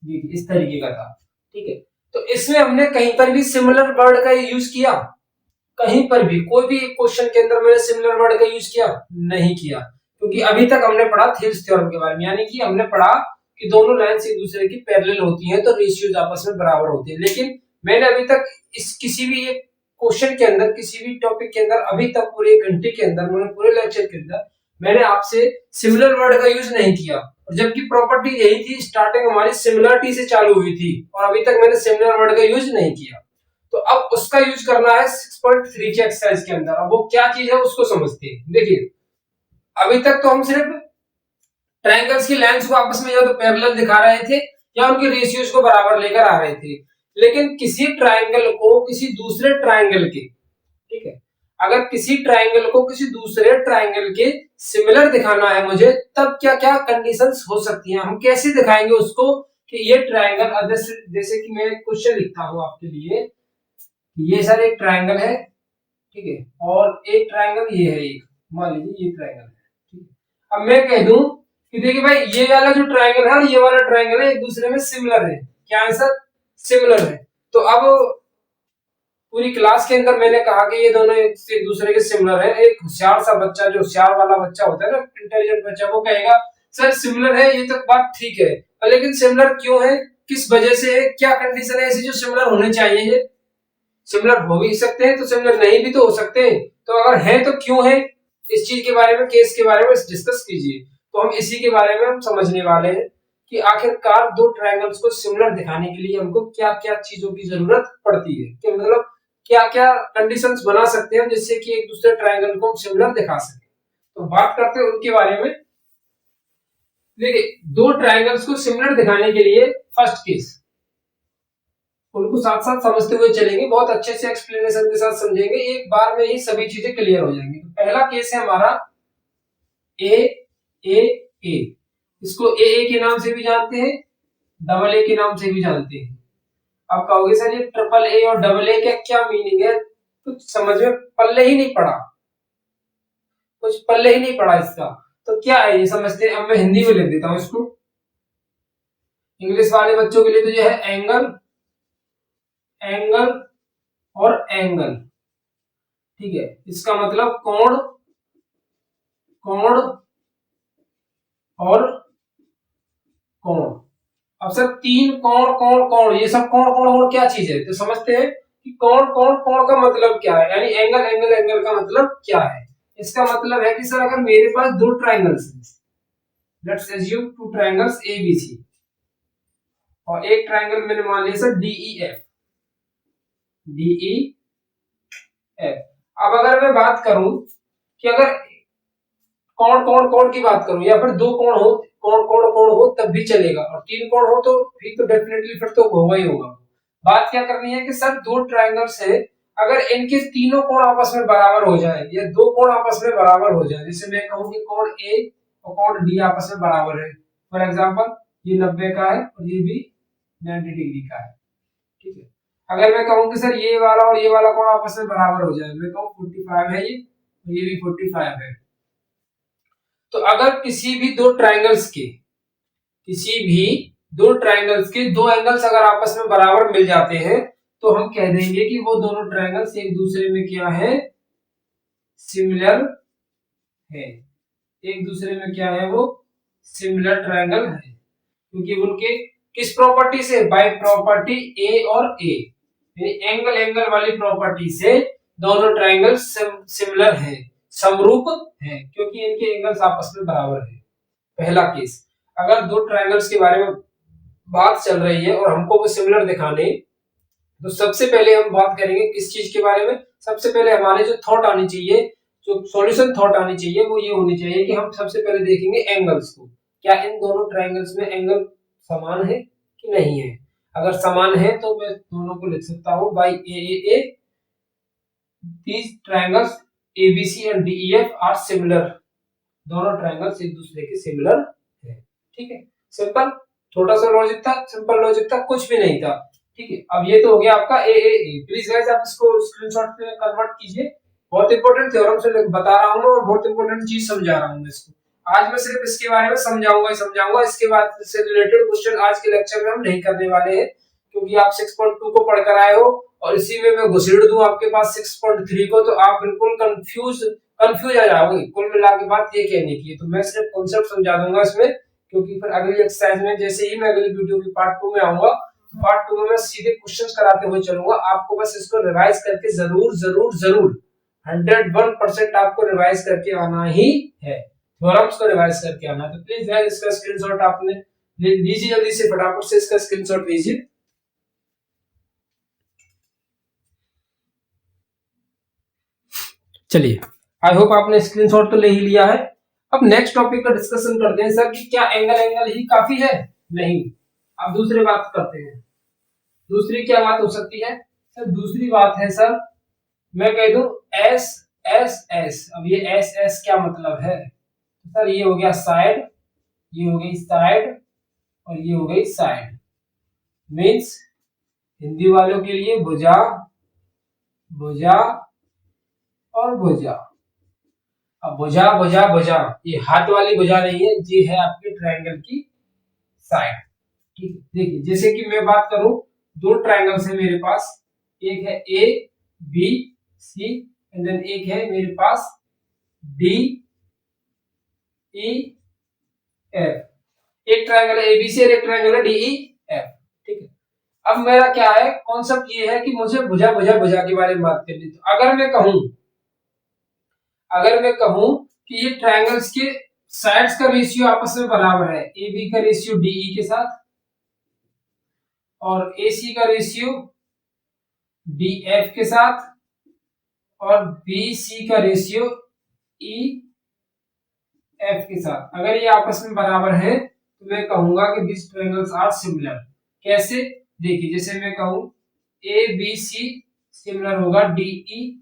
जी इस तरीके का था, ठीक है। तो इसमें हमने कहीं पर भी सिमिलर वर्ड का यूज किया, कहीं पर भी कोई भी क्वेश्चन के अंदर मैंने सिमिलर वर्ड का यूज किया नहीं किया, क्योंकि अभी तक हमने पढ़ा थेल्स थ्योरम के बारे में, यानी कि हमने पढ़ा कि दोनों लाइंस एक दूसरे की पैरेलल होती हैं तो रेशियोज आपस में बराबर होते हैं। लेकिन मैंने अभी तक इस किसी भी एक क्वेश्चन के अंदर, किसी भी टॉपिक के अंदर अभी तक पूरे 1 घंटे के अंदर, मैंने पूरे लेक्चर के अंदर मैंने आपसे सिमिलर वर्ड का यूज नहीं किया, और जबकि प्रॉपर्टी यही थी, स्टार्टिंग हमारी सिमिलरिटी से चालू हुई थी और अभी तक मैंने सिमिलर वर्ड का यूज नहीं किया। तो अब उसका यूज करना है 6.3 के एक्सरसाइज के अंदर। अब वो क्या चीज है उसको समझते हैं। देखिए, अभी तक तो हम सिर्फ ट्रायंगल्स की लाइंस को आपस में या तो पैरेलल दिखा रहे थे या उनके रेशियोज को बराबर लेकर आ रहे थे। लेकिन किसी ट्रायंगल को किसी दूसरे ट्रायंगल के, ठीक है, अगर किसी ट्रायंगल को किसी दूसरे ट्रायंगल के सिमिलर दिखाना है मुझे, तब क्या क्या कंडीशंस हो सकती हैं, हम कैसे दिखाएंगे उसको कि ये ट्रायंगल, जैसे कि मैं क्वेश्चन लिखता हूं आपके लिए, ये सर एक ट्रायंगल है, ठीक है, और एक ट्रायंगल ये है, एक मान लीजिए ये ट्रायंगल है, ठीक है। अब मैं कह दूं कि देखिए भाई, ये वाला जो ट्रायंगल है और ये वाला ट्रायंगल है एक दूसरे में सिमिलर है, क्या है सर, सिमिलर है। तो अब पूरी क्लास के अंदर मैंने कहा कि ये दोनों एक दूसरे के सिमिलर है, एक होशियार सा बच्चा, जो होशियार वाला बच्चा होता है ना, इंटेलिजेंट बच्चा, वो कहेगा सर सिमिलर है, ये तो बात ठीक है, लेकिन सिमिलर क्यों है, किस वजह से है, क्या कंडीशन है ऐसी जो सिमिलर होने चाहिए। सिमिलर हो भी सकते हैं तो सिमिलर नहीं भी तो हो सकते हैं, तो अगर है तो क्यों है, इस चीज के बारे में, केस के बारे में डिस्कस कीजिए। तो हम इसी के बारे में हम समझने वाले हैं कि आखिरकार दो ट्रायंगल्स को सिमिलर दिखाने के लिए हमको क्या क्या चीजों की जरूरत पड़ती है, कि मतलब क्या क्या कंडीशंस बना सकते हैं जिससे कि एक दूसरे ट्रायंगल को हम सिमिलर दिखा सके। तो बात करते हैं उनके बारे में। देखिए, दो ट्रायंगल्स को सिमिलर दिखाने के लिए फर्स्ट केस, उनको साथ साथ समझते हुए चलेंगे, बहुत अच्छे से एक्सप्लेनेशन के साथ समझेंगे, एक बार में ही सभी चीजें क्लियर हो जाएंगी। तो पहला केस है हमारा ए ए ए, इसको ए के नाम से भी जानते हैं, डबल ए के नाम से भी जानते हैं। आप कहोगे सर ये ट्रिपल ए और डबल ए का क्या मीनिंग है, कुछ समझ में पल्ले ही नहीं पड़ा, कुछ पल्ले ही नहीं पड़ा इसका, तो क्या है ये समझते हैं। अब मैं हिंदी में लिख देता हूं इसको, इंग्लिश वाले बच्चों के लिए तो ये है एंगल, एंगल और एंगल, ठीक है, इसका मतलब कोण, कोण और कोण। अब सर तीन कोण कोण कोण, ये सब कोण कोण कोण क्या चीज है, तो समझते हैं कि कोण कोण कोण का मतलब क्या है, यानी एंगल एंगल एंगल का मतलब क्या है। इसका मतलब है कि सर अगर मेरे पास दो ट्रायंगल्स हैं, let's assume two triangles A B C, और एक ट्रायंगल मैंने मान लिया sir D E F, D E F. अब अगर मैं बात करूं कि अगर कोण कोण कोण की बात करूं या फिर दो कोण हो, कोण कोण कोण हो तब भी चलेगा, और तीन कोण हो तो भी तो डेफिनेटली फिर तो होगा ही होगा। बात क्या करनी है कि सर दो ट्रायंगल्स है, अगर इनके तीनों कोण आपस में बराबर हो जाए या दो कोण आपस में बराबर हो जाए, जैसे मैं कहूं कि कोण ए और कोण डी आपस में बराबर है, फॉर एग्जांपल ये 90 का है और ये भी 90 डिग्री का है, ठीक है। अगर मैं कहूं कि सर ये वाला और ये वाला कोण आपस में बराबर हो जाए, मैं कहूं 45 है ये भी 45 है, तो अगर किसी भी दो ट्रायंगल्स के, किसी भी दो ट्रायंगल्स के दो एंगल्स अगर आपस में बराबर मिल जाते हैं, तो हम कह देंगे कि वो दोनों ट्रायंगल्स एक दूसरे में क्या है, सिमिलर है, एक दूसरे में क्या है, वो सिमिलर ट्रायंगल है, क्योंकि उनके किस प्रॉपर्टी से, बाय प्रॉपर्टी ए और ए, यानी एंगल एंगल वाली प्रॉपर्टी से दोनों ट्रायंगल सिमिलर है, समरूप है, क्योंकि इनके एंगल्स आपस में बराबर है। पहला केस। अगर दो ट्रायंगल्स के बारे में बात चल रही है और हमको वो सिमिलर दिखाने, तो सबसे पहले हम बात करेंगे किस चीज के बारे में। सबसे पहले हमारे जो थॉट आनी चाहिए, जो सॉल्यूशन थॉट आनी चाहिए, वो ये होनी चाहिए कि हम सबसे पहले देखेंगे एंगल्स को। क्या इन दोनों ट्रायंगल्स में एंगल समान है कि नहीं है। अगर समान है तो मैं दोनों को लिख सकता हूं by A these triangles ABC and DEF are similar। दोनों ट्रायंगल्स एक दूसरे के सिमिलर है। ठीक है, सिंपल, छोटा सा लॉजिक था, सिंपल लॉजिक था, कुछ भी नहीं था। ठीक है, अब ये तो हो गया आपका ए ए ए। प्लीज गाइस आप इसको स्क्रीनशॉट पे कन्वर्ट कीजिए। बहुत इंपॉर्टेंट थ्योरम से बता रहा हूं और बहुत इंपॉर्टेंट चीज समझा रहा हूं इसको। आज मैं सिर्फ इसके बारे में समझाऊंगा। इसके बाद से रिलेटेड क्वेश्चन आज के लेक्चर में हम नहीं करने वाले हैं, क्योंकि आप 6.2 को पढ़कर आए हो और इसी में मैं घुसेड़ दूं आपके पास 6.3 को, तो आप बिल्कुल कंफ्यूज आ जाओगे। कुल मिला के बात ये कहने की है, तो मैं सिर्फ कॉन्सेप्ट समझा दूंगा इसमें, क्योंकि फिर अगली एक्सरसाइज में जैसे ही मैं अगली वीडियो की पार्ट 2 में आऊंगा, पार्ट 2 में मैं सीधे क्वेश्चंस कराते हुए चलूंगा। आपको बस इसको रिवाइज करके जरूर 101% आपको रिवाइज करके आना ही है, थ्योरम्स को रिवाइज करके आना है। तो प्लीज गाइस इसका स्क्रीनशॉट आपने लीजिए, जल्दी से फटाफट से इसका स्क्रीनशॉट लीजिए। चलिए, आई होप आपने स्क्रीनशॉट तो ले ही लिया है। अब नेक्स्ट टॉपिक का डिस्कशन करते हैं सर कि क्या एंगल ही काफी है। नहीं, अब दूसरी बात करते हैं। दूसरी क्या बात हो सकती है सर? दूसरी बात है सर, मैं कह दूं एस एस एस। अब ये एस एस क्या मतलब है सर? ये हो गया साइड, ये हो गई साइड और ये हो गई साइड। मींस हिंदी वालों के लिए भुजा, भुजा और भुजा। अब भुजा ये हाथ वाली भुजा नहीं है, ये है आपके ट्रायंगल की साइड। ठीक है, देखिए जैसे कि मैं बात करूं, दो ट्रायंगल्स है मेरे पास, एक है A B C and then एक है मेरे पास डी ई एफ। एक ट्रायंगल है एबीसी और एक ट्रायंगल है डीई एफ। ठीक है, अब मेरा क्या है कॉन्सेप्ट, ये है कि मुझे भुजा के बारे में बात करनी। तो अगर मैं कहूं कि ये ट्रायंगल्स के साइड्स का रेशियो आपस में बराबर है, ए बी का रेशियो डीई के साथ और ए सी का रेशियो डी एफ के साथ और बी सी का रेशियो ई एफ के साथ, अगर ये आपस में बराबर है तो मैं कहूंगा कि दिस ट्रायंगल्स आर सिमिलर। कैसे? देखिए, जैसे मैं कहूं ए बी सी सिमिलर होगा डी ई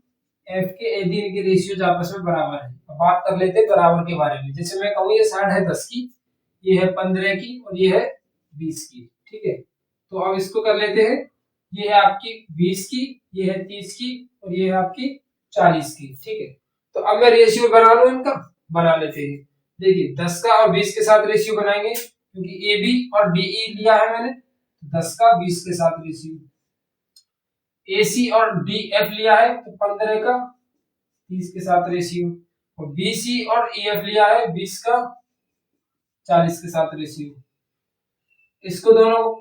एफ के, यदि इनके रेशियोज आपस में बराबर है। अब बात कर लेते हैं बराबर के बारे में। जैसे मैं कहूं ये साइड है 10 की, ये है 15 की और ये है 20 की। ठीक है, तो अब इसको कर लेते हैं। ये है आपकी 20 की, ये है 30 की और ये है आपकी 40 की। ठीक है, तो अब मैं रेशियो बना लूं इनका, बना लेते हैं। देखिए 10 का और 20 के साथ रेशियो बनाएंगे, क्योंकि ए बी और डीई लिया है मैंने, 10 का 20 के साथ रेशियो। AC और DF लिया है तो 15 का 30 के साथ रेशियो, और BC और EF लिया है 20 का 40 के साथ रेशियो। इसको दोनों को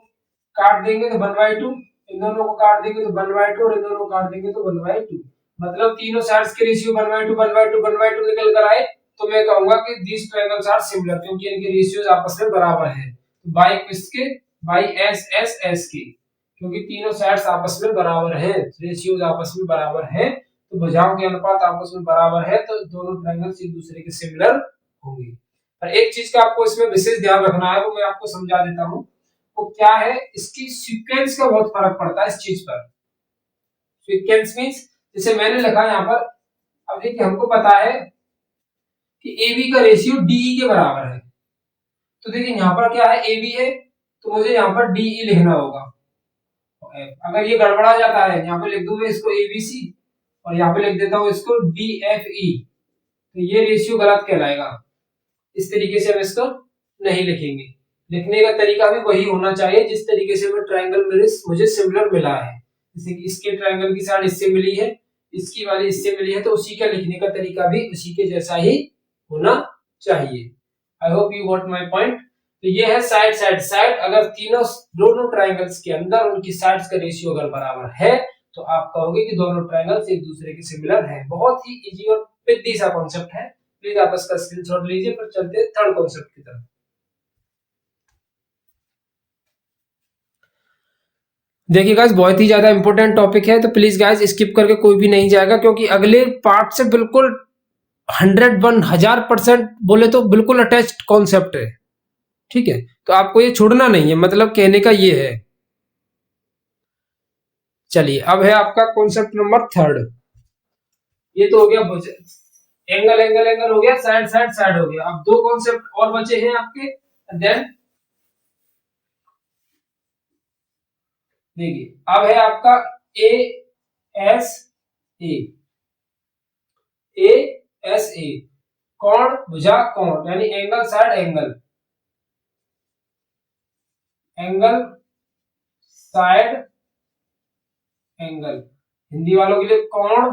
काट देंगे तो 1/2, इन दोनों को काट देंगे तो 1/2 और इन दोनों को काट देंगे तो 1/2। मतलब तीनों साइड्स के रेशियो 1/2 निकल कर आए, तो मैं कहूंगा कि दिस ट्रायंगल्स आर सिमिलर, क्योंकि इनके रेशियोज आपस में बराबर है। तो बाय किसके? बाय एस एस एस के, क्योंकि तीनों साइड्स आपस में बराबर हैं, रेशियोज आपस में बराबर हैं, तो भुजाओं के अनुपात आपस में बराबर है, तो दोनों ट्रायंगल्स एक दूसरे के सिमिलर होंगे। और एक चीज का आपको इसमें विशेष ध्यान रखना है, वो मैं आपको समझा देता हूं। वो क्या है, इसकी सीक्वेंस का बहुत फर्क पड़ता है इस चीज पर। सीक्वेंस मींस जैसे मैंने लिखा यहाँ पर, अब देखिए हमको पता है कि AB का रेशियो DE के बराबर है, तो देखिए यहाँ पर क्या है, AB है तो मुझे यहाँ पर DE लिखना होगा। अगर ये गड़बड़ा जाता है, यहाँ पे लिख दूं मैं इसको ABC और यहाँ पे लिख देता हूँ इसको DFE, तो ये रेशियो गलत कहलाएगा। इस तरीके से हम इसको नहीं लिखेंगे। लिखने का तरीका भी वही होना चाहिए जिस तरीके से मैं ट्रायंगल मुझे सिमिलर मिला है। जैसे कि इसके ट्रायंगल की साइड इससे मिली है, इसकी वाली इससे मिली है, तो उसी का लिखने का तरीका भी उसी के जैसा ही होना चाहिए। आई hope you got my point. तो ये है साइड साइड साइड। अगर दोनों ट्रायंगल्स के अंदर उनकी साइड्स का रेशियो अगर बराबर है, तो आप कहोगे कि दोनों ट्रायंगल्स एक दूसरे के सिमिलर हैं। बहुत ही इजी और पिद्दी सा कॉन्सेप्ट है। प्लीज आप इसका स्क्रीनशॉट लीजिए, फिर चलते हैं थर्ड कॉन्सेप्ट की तरफ। देखिए गाइस, बहुत ही ज्यादा इंपॉर्टेंट टॉपिक है, तो प्लीज गाइस स्किप करके कोई भी नहीं जाएगा, क्योंकि अगले पार्ट से बिल्कुल 1000% बोले तो बिल्कुल अटैच्ड कॉन्सेप्ट है। ठीक है, तो आपको ये छोड़ना नहीं है, मतलब कहने का ये है। चलिए, अब है आपका कॉन्सेप्ट नंबर थर्ड। ये तो हो गया एंगल एंगल एंगल हो गया, साइड साइड साइड हो गया। अब दो कॉन्सेप्ट और बचे हैं आपके। देन देखिए, अब है आपका A S A. A S A कोण भुजा कोण, यानी angle side angle, angle side angle. Hindi वालों के लिए कोण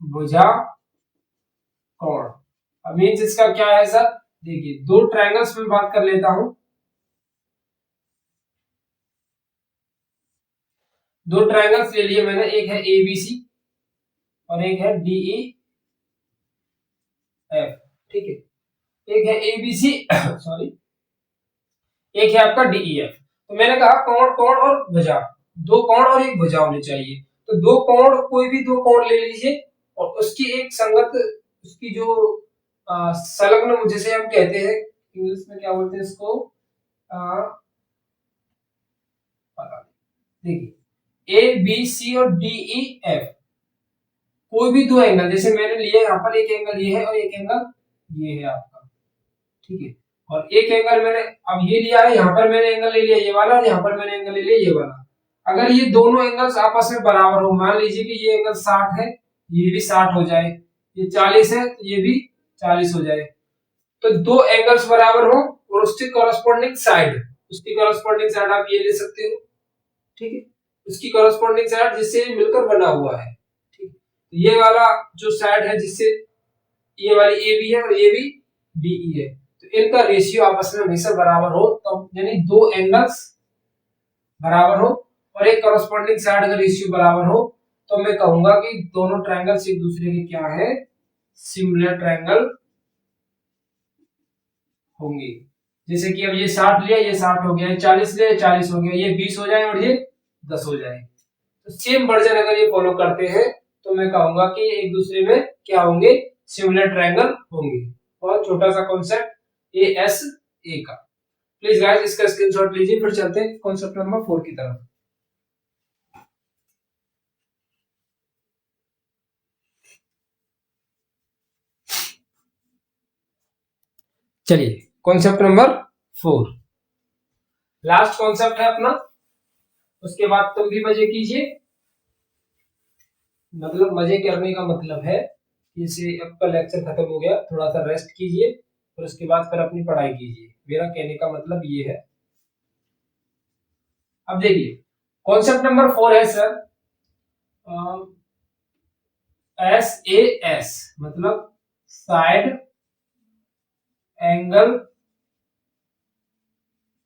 भुजा कोण। अब मीन्स इसका क्या है सर? देखिए, दो ट्रायंगल्स में बात कर लेता हूं। दो ट्रायंगल्स ले लिए मैंने, एक है एबीसी और एक है डीई एफ। ठीक है, एक है एबीसी सॉरी, एक है आपका डीईएफ। तो मैंने कहा कोण कोण और भुजा, दो कोण और एक भुजा होनी चाहिए। तो दो कोण, कोई भी दो कोण ले लीजिए और उसकी एक संगत, उसकी जो संलग्न जिसे हम कहते हैं, इंग्लिश में क्या बोलते हैं इसको, पता नहीं। देखिए, ए बी सी और डी ई एफ, कोई भी दो एंगल, जैसे मैंने लिया यहाँ पर, एक एंगल ये है और एक एंगल ये है आपका। ठीक है, और एक एंगल मैंने अब ये लिया है, यहाँ पर मैंने एंगल ले लिया ये वाला, और यहाँ पर मैंने एंगल ले लिया ये वाला। अगर ये दोनों एंगल्स आपस में बराबर हो, मान लीजिए कि ये एंगल 60 है, ये भी 60 हो जाए, ये 40 है तो ये भी 40 हो जाए, तो दो एंगल्स बराबर हो और उसकी कॉरेस्पॉन्डिंग साइड, उसकी कॉरेस्पॉन्डिंग साइड आप ये ले सकते हो। ठीक है, उसकी कॉरेस्पॉन्डिंग साइड जिससे मिलकर बना हुआ है। ठीक है, तो ये वाला जो साइड है जिससे, ये वाली ए बी है और ये भी डी ई है, तो इनका रेशियो आपस में हमेशा बराबर हो, तो यानी दो एंगल्स बराबर हो और एक कॉरेस्पॉन्डिंग साइड का रेशियो बराबर हो, तो मैं कहूंगा कि दोनों ट्रायंगल्स एक दूसरे के क्या है, सिमिलर ट्रायंगल होंगे। जैसे कि अब ये 60 लिया, ये 60 हो गया, ये 40 लिया, 40 हो गया, ये 20 हो जाए और ये 10 हो जाए। तो सेम वर्जन अगर ये फॉलो करते हैं तो मैं कहूंगा कि एक दूसरे में क्या होंगे, सिमिलर ट्रायंगल होंगे। बहुत छोटा सा कॉन्सेप्ट ए एस ए का। प्लीज गाइस इसका स्क्रीनशॉट लीजिए, फिर चलते हैं कॉन्सेप्ट नंबर 4 की तरफ। चलिए, कॉन्सेप्ट नंबर 4 लास्ट कॉन्सेप्ट है अपना, उसके बाद तुम भी मजे कीजिए। मतलब मजे करने का मतलब है कि इसे आपका लेक्चर खत्म हो गया, थोड़ा सा रेस्ट कीजिए और उसके बाद फिर अपनी पढ़ाई कीजिए, मेरा कहने का मतलब ये है। अब देखिए, कॉन्सेप्ट नंबर 4 है सर एस ए एस, मतलब साइड एंगल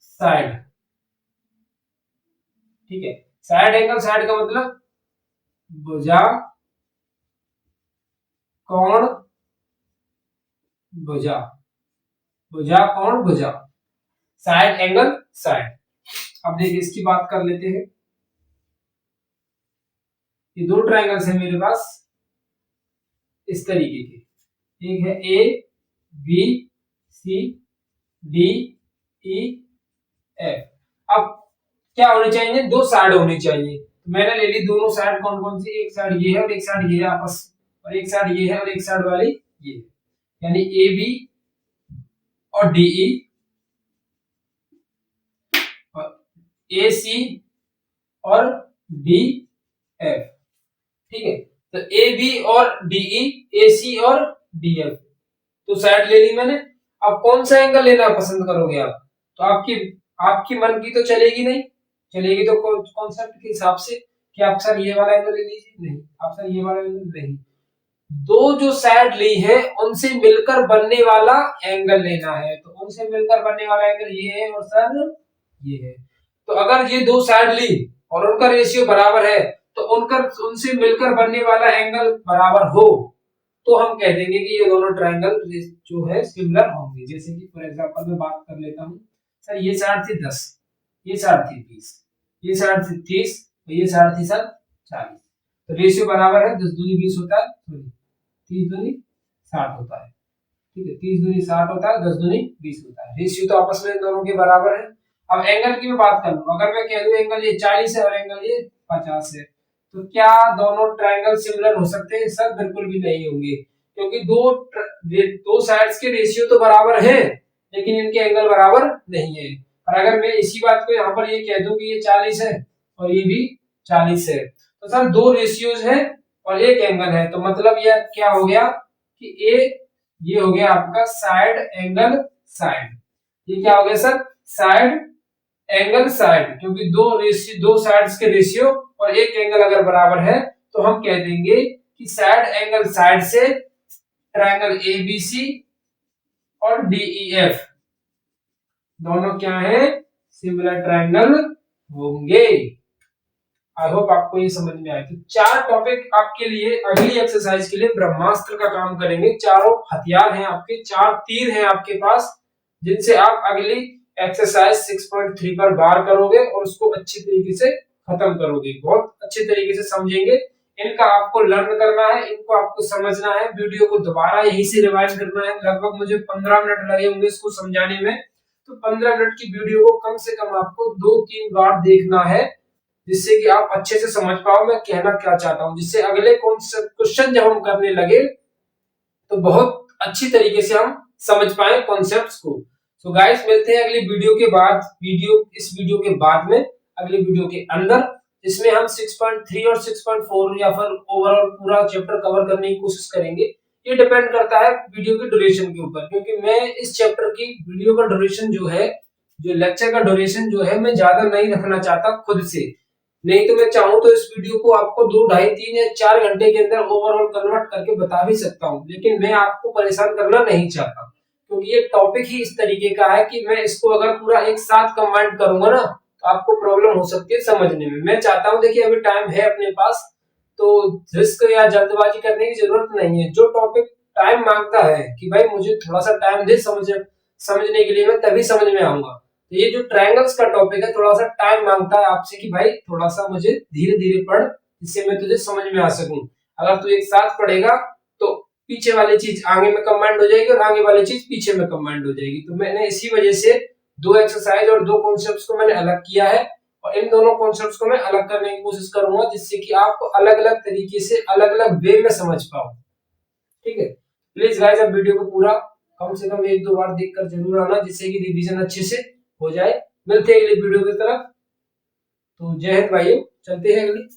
साइड। ठीक है, साइड एंगल साइड का मतलब भुजा कोण भुजा, भुजा कोण भुजा, साइड एंगल साइड। अब देखिए, इसकी बात कर लेते हैं। ये दो ट्रायंगल्स है मेरे पास इस तरीके के, एक है A B C D E F. अब क्या होने चाहिए, दो साइड होनी चाहिए, तो मैंने ले ली दोनों साइड। कौन कौन सी, एक साइड ये है और एक साइड ये है आपस, और एक साइड ये है और एक साइड वाली ये, यानी ए बी और डीई और ए सी और डी एफ। ठीक है, तो ए बी और डीई, ए सी और डी एफ, तो साइड ले ली मैंने। अब कौन सा एंगल लेना पसंद करोगे आप? तो आपकी आपकी मन की तो चलेगी नहीं, चलेगी तो कॉन्सेप्ट के हिसाब से कि आप सर ये वाला एंगल ले लीजिए, नहीं आप सर ये वाला एंगल नहीं, दो जो साइड ली है उनसे मिलकर बनने वाला एंगल लेना है। तो उनसे मिलकर बनने वाला एंगल ये है और सर ये है। तो अगर ये दो साइड ली और उनका रेशियो बराबर है, तो उनसे मिलकर बनने वाला एंगल बराबर हो, तो हम कह देंगे कि ये दोनों ट्रायंगल जो है सिमिलर होंगे। जैसे कि फॉर एग्जांपल मैं बात कर लेता हूं, सर ये साइड थी 10, ये साइड थी 20, ये साइड थी 30 और ये साइड थी सर 40। तो रेशियो बराबर है 10 दूनी 20 होता है, सॉरी 30 दूनी 60 होता है। ठीक है, 30 दूनी 60 होता है, 10 दूनी 20 होता है। रेशियो तो आपस में दोनों के बराबर है। अब एंगल की मैं बात कर लूं, अगर मैं कह दूं एंगल ये 40 है और एंगल ये 50 है, तो क्या दोनों ट्रायंगल सिमिलर हो सकते हैं? सर बिल्कुल भी नहीं होंगे, क्योंकि दो साइड्स के रेशियो तो बराबर है लेकिन इनके एंगल बराबर नहीं है। और अगर मैं इसी बात को यहाँ पर ये कह दूं कि ये 40 है और ये भी 40 है, तो सर दो रेशियोज है और एक एंगल है, तो मतलब यह क्या हो गया कि ये हो गया आपका साइड एंगल साइड। ये क्या हो गया सर? साइड एंगल साइड, क्योंकि दो साइड्स के रेशियो और एक एंगल अगर बराबर है तो हम कह देंगे कि साइड एंगल साइड से ट्रायंगल एबीसी और डीईएफ दोनों क्या है? सिमिलर ट्रायंगल होंगे। आई होप आपको ये समझ में आए। तो चार टॉपिक आपके लिए अगली एक्सरसाइज के लिए ब्रह्मास्त्र का काम करेंगे। चारों हथियार हैं आपके, चार तीर हैं आपके पास, जिनसे आप अगली एक्सरसाइज 6.3 पर बार करोगे और उसको अच्छी तरीके से खत्म करोगे, बहुत अच्छे तरीके से समझेंगे। इनका आपको लर्न करना है, इनको आपको समझना है, वीडियो को दोबारा यहीं से रिवाइज करना है। लगभग मुझे 15 मिनट लगे होंगे इसको समझाने में, तो 15 मिनट की वीडियो को कम से कम आपको 2-3 बार देखना है, जिससे कि आप अच्छे से समझ पाओ मैं कहना क्या चाहता हूं, जिससे अगले क्वेश्चन जब हम करने लगे तो बहुत अच्छी तरीके से हम समझ पाए कॉन्सेप्ट्स को। सो गाइस मिलते हैं अगली वीडियो के बाद, इस वीडियो के बाद में अगली वीडियो के अंदर, जिसमें हम 6.3 और 6.4 या फिर ओवरऑल पूरा चैप्टर कवर करने की कोशिश करेंगे। ये डिपेंड करता है वीडियो की ड्यूरेशन के ऊपर, क्योंकि मैं इस चैप्टर की वीडियो का ड्यूरेशन जो है, जो लेक्चर का ड्यूरेशन जो है, मैं ज्यादा नहीं रखना चाहता खुद से। नहीं तो मैं चाहूँ तो इस वीडियो को आपको 2, ढाई, 3 या 4 घंटे के अंदर ओवरऑल कन्वर्ट करके बता भी सकता हूँ, लेकिन मैं आपको परेशान करना नहीं चाहता, क्योंकि ये टॉपिक ही इस तरीके का है कि मैं इसको अगर पूरा एक साथ कंबाइन करूंगा ना तो आपको प्रॉब्लम हो सकती है समझने में। मैं चाहता हूँ, देखिए अभी टाइम है अपने पास, तो रिस्क या जल्दबाजी करने की जरूरत नहीं है। जो टॉपिक टाइम मांगता है कि भाई मुझे थोड़ा सा टाइम दे समझने के लिए, मैं तभी समझ में आऊंगा। तो ये जो ट्रायंगल्स का टॉपिक है, थोड़ा सा टाइम मांगता है आपसे कि भाई थोड़ा सा मुझे धीरे धीरे पढ़, जिससे मैं तुझे समझ में आ सकूं। अगर तू एक साथ पढ़ेगा तो पीछे वाली चीज आगे में कंबाइंड हो जाएगी और आगे वाली चीज पीछे में कंबाइंड हो जाएगी। तो मैंने इसी वजह से दो एक्सरसाइज और दो कॉन्सेप्ट्स को मैंने अलग किया है, और इन दोनों कॉन्सेप्ट्स को मैं अलग करने की कोशिश करूंगा, जिससे कि आप अलग अलग तरीके से अलग अलग वे में समझ पाओ। ठीक है, प्लीज गाइस अब वीडियो को पूरा कम से कम 1-2 बार देखकर जरूर आना, जिससे कि रिवीजन अच्छे से हो जाए। मिलते हैं अगली वीडियो की तरफ। तो जय हिंद भाइयों, चलते हैं अगली।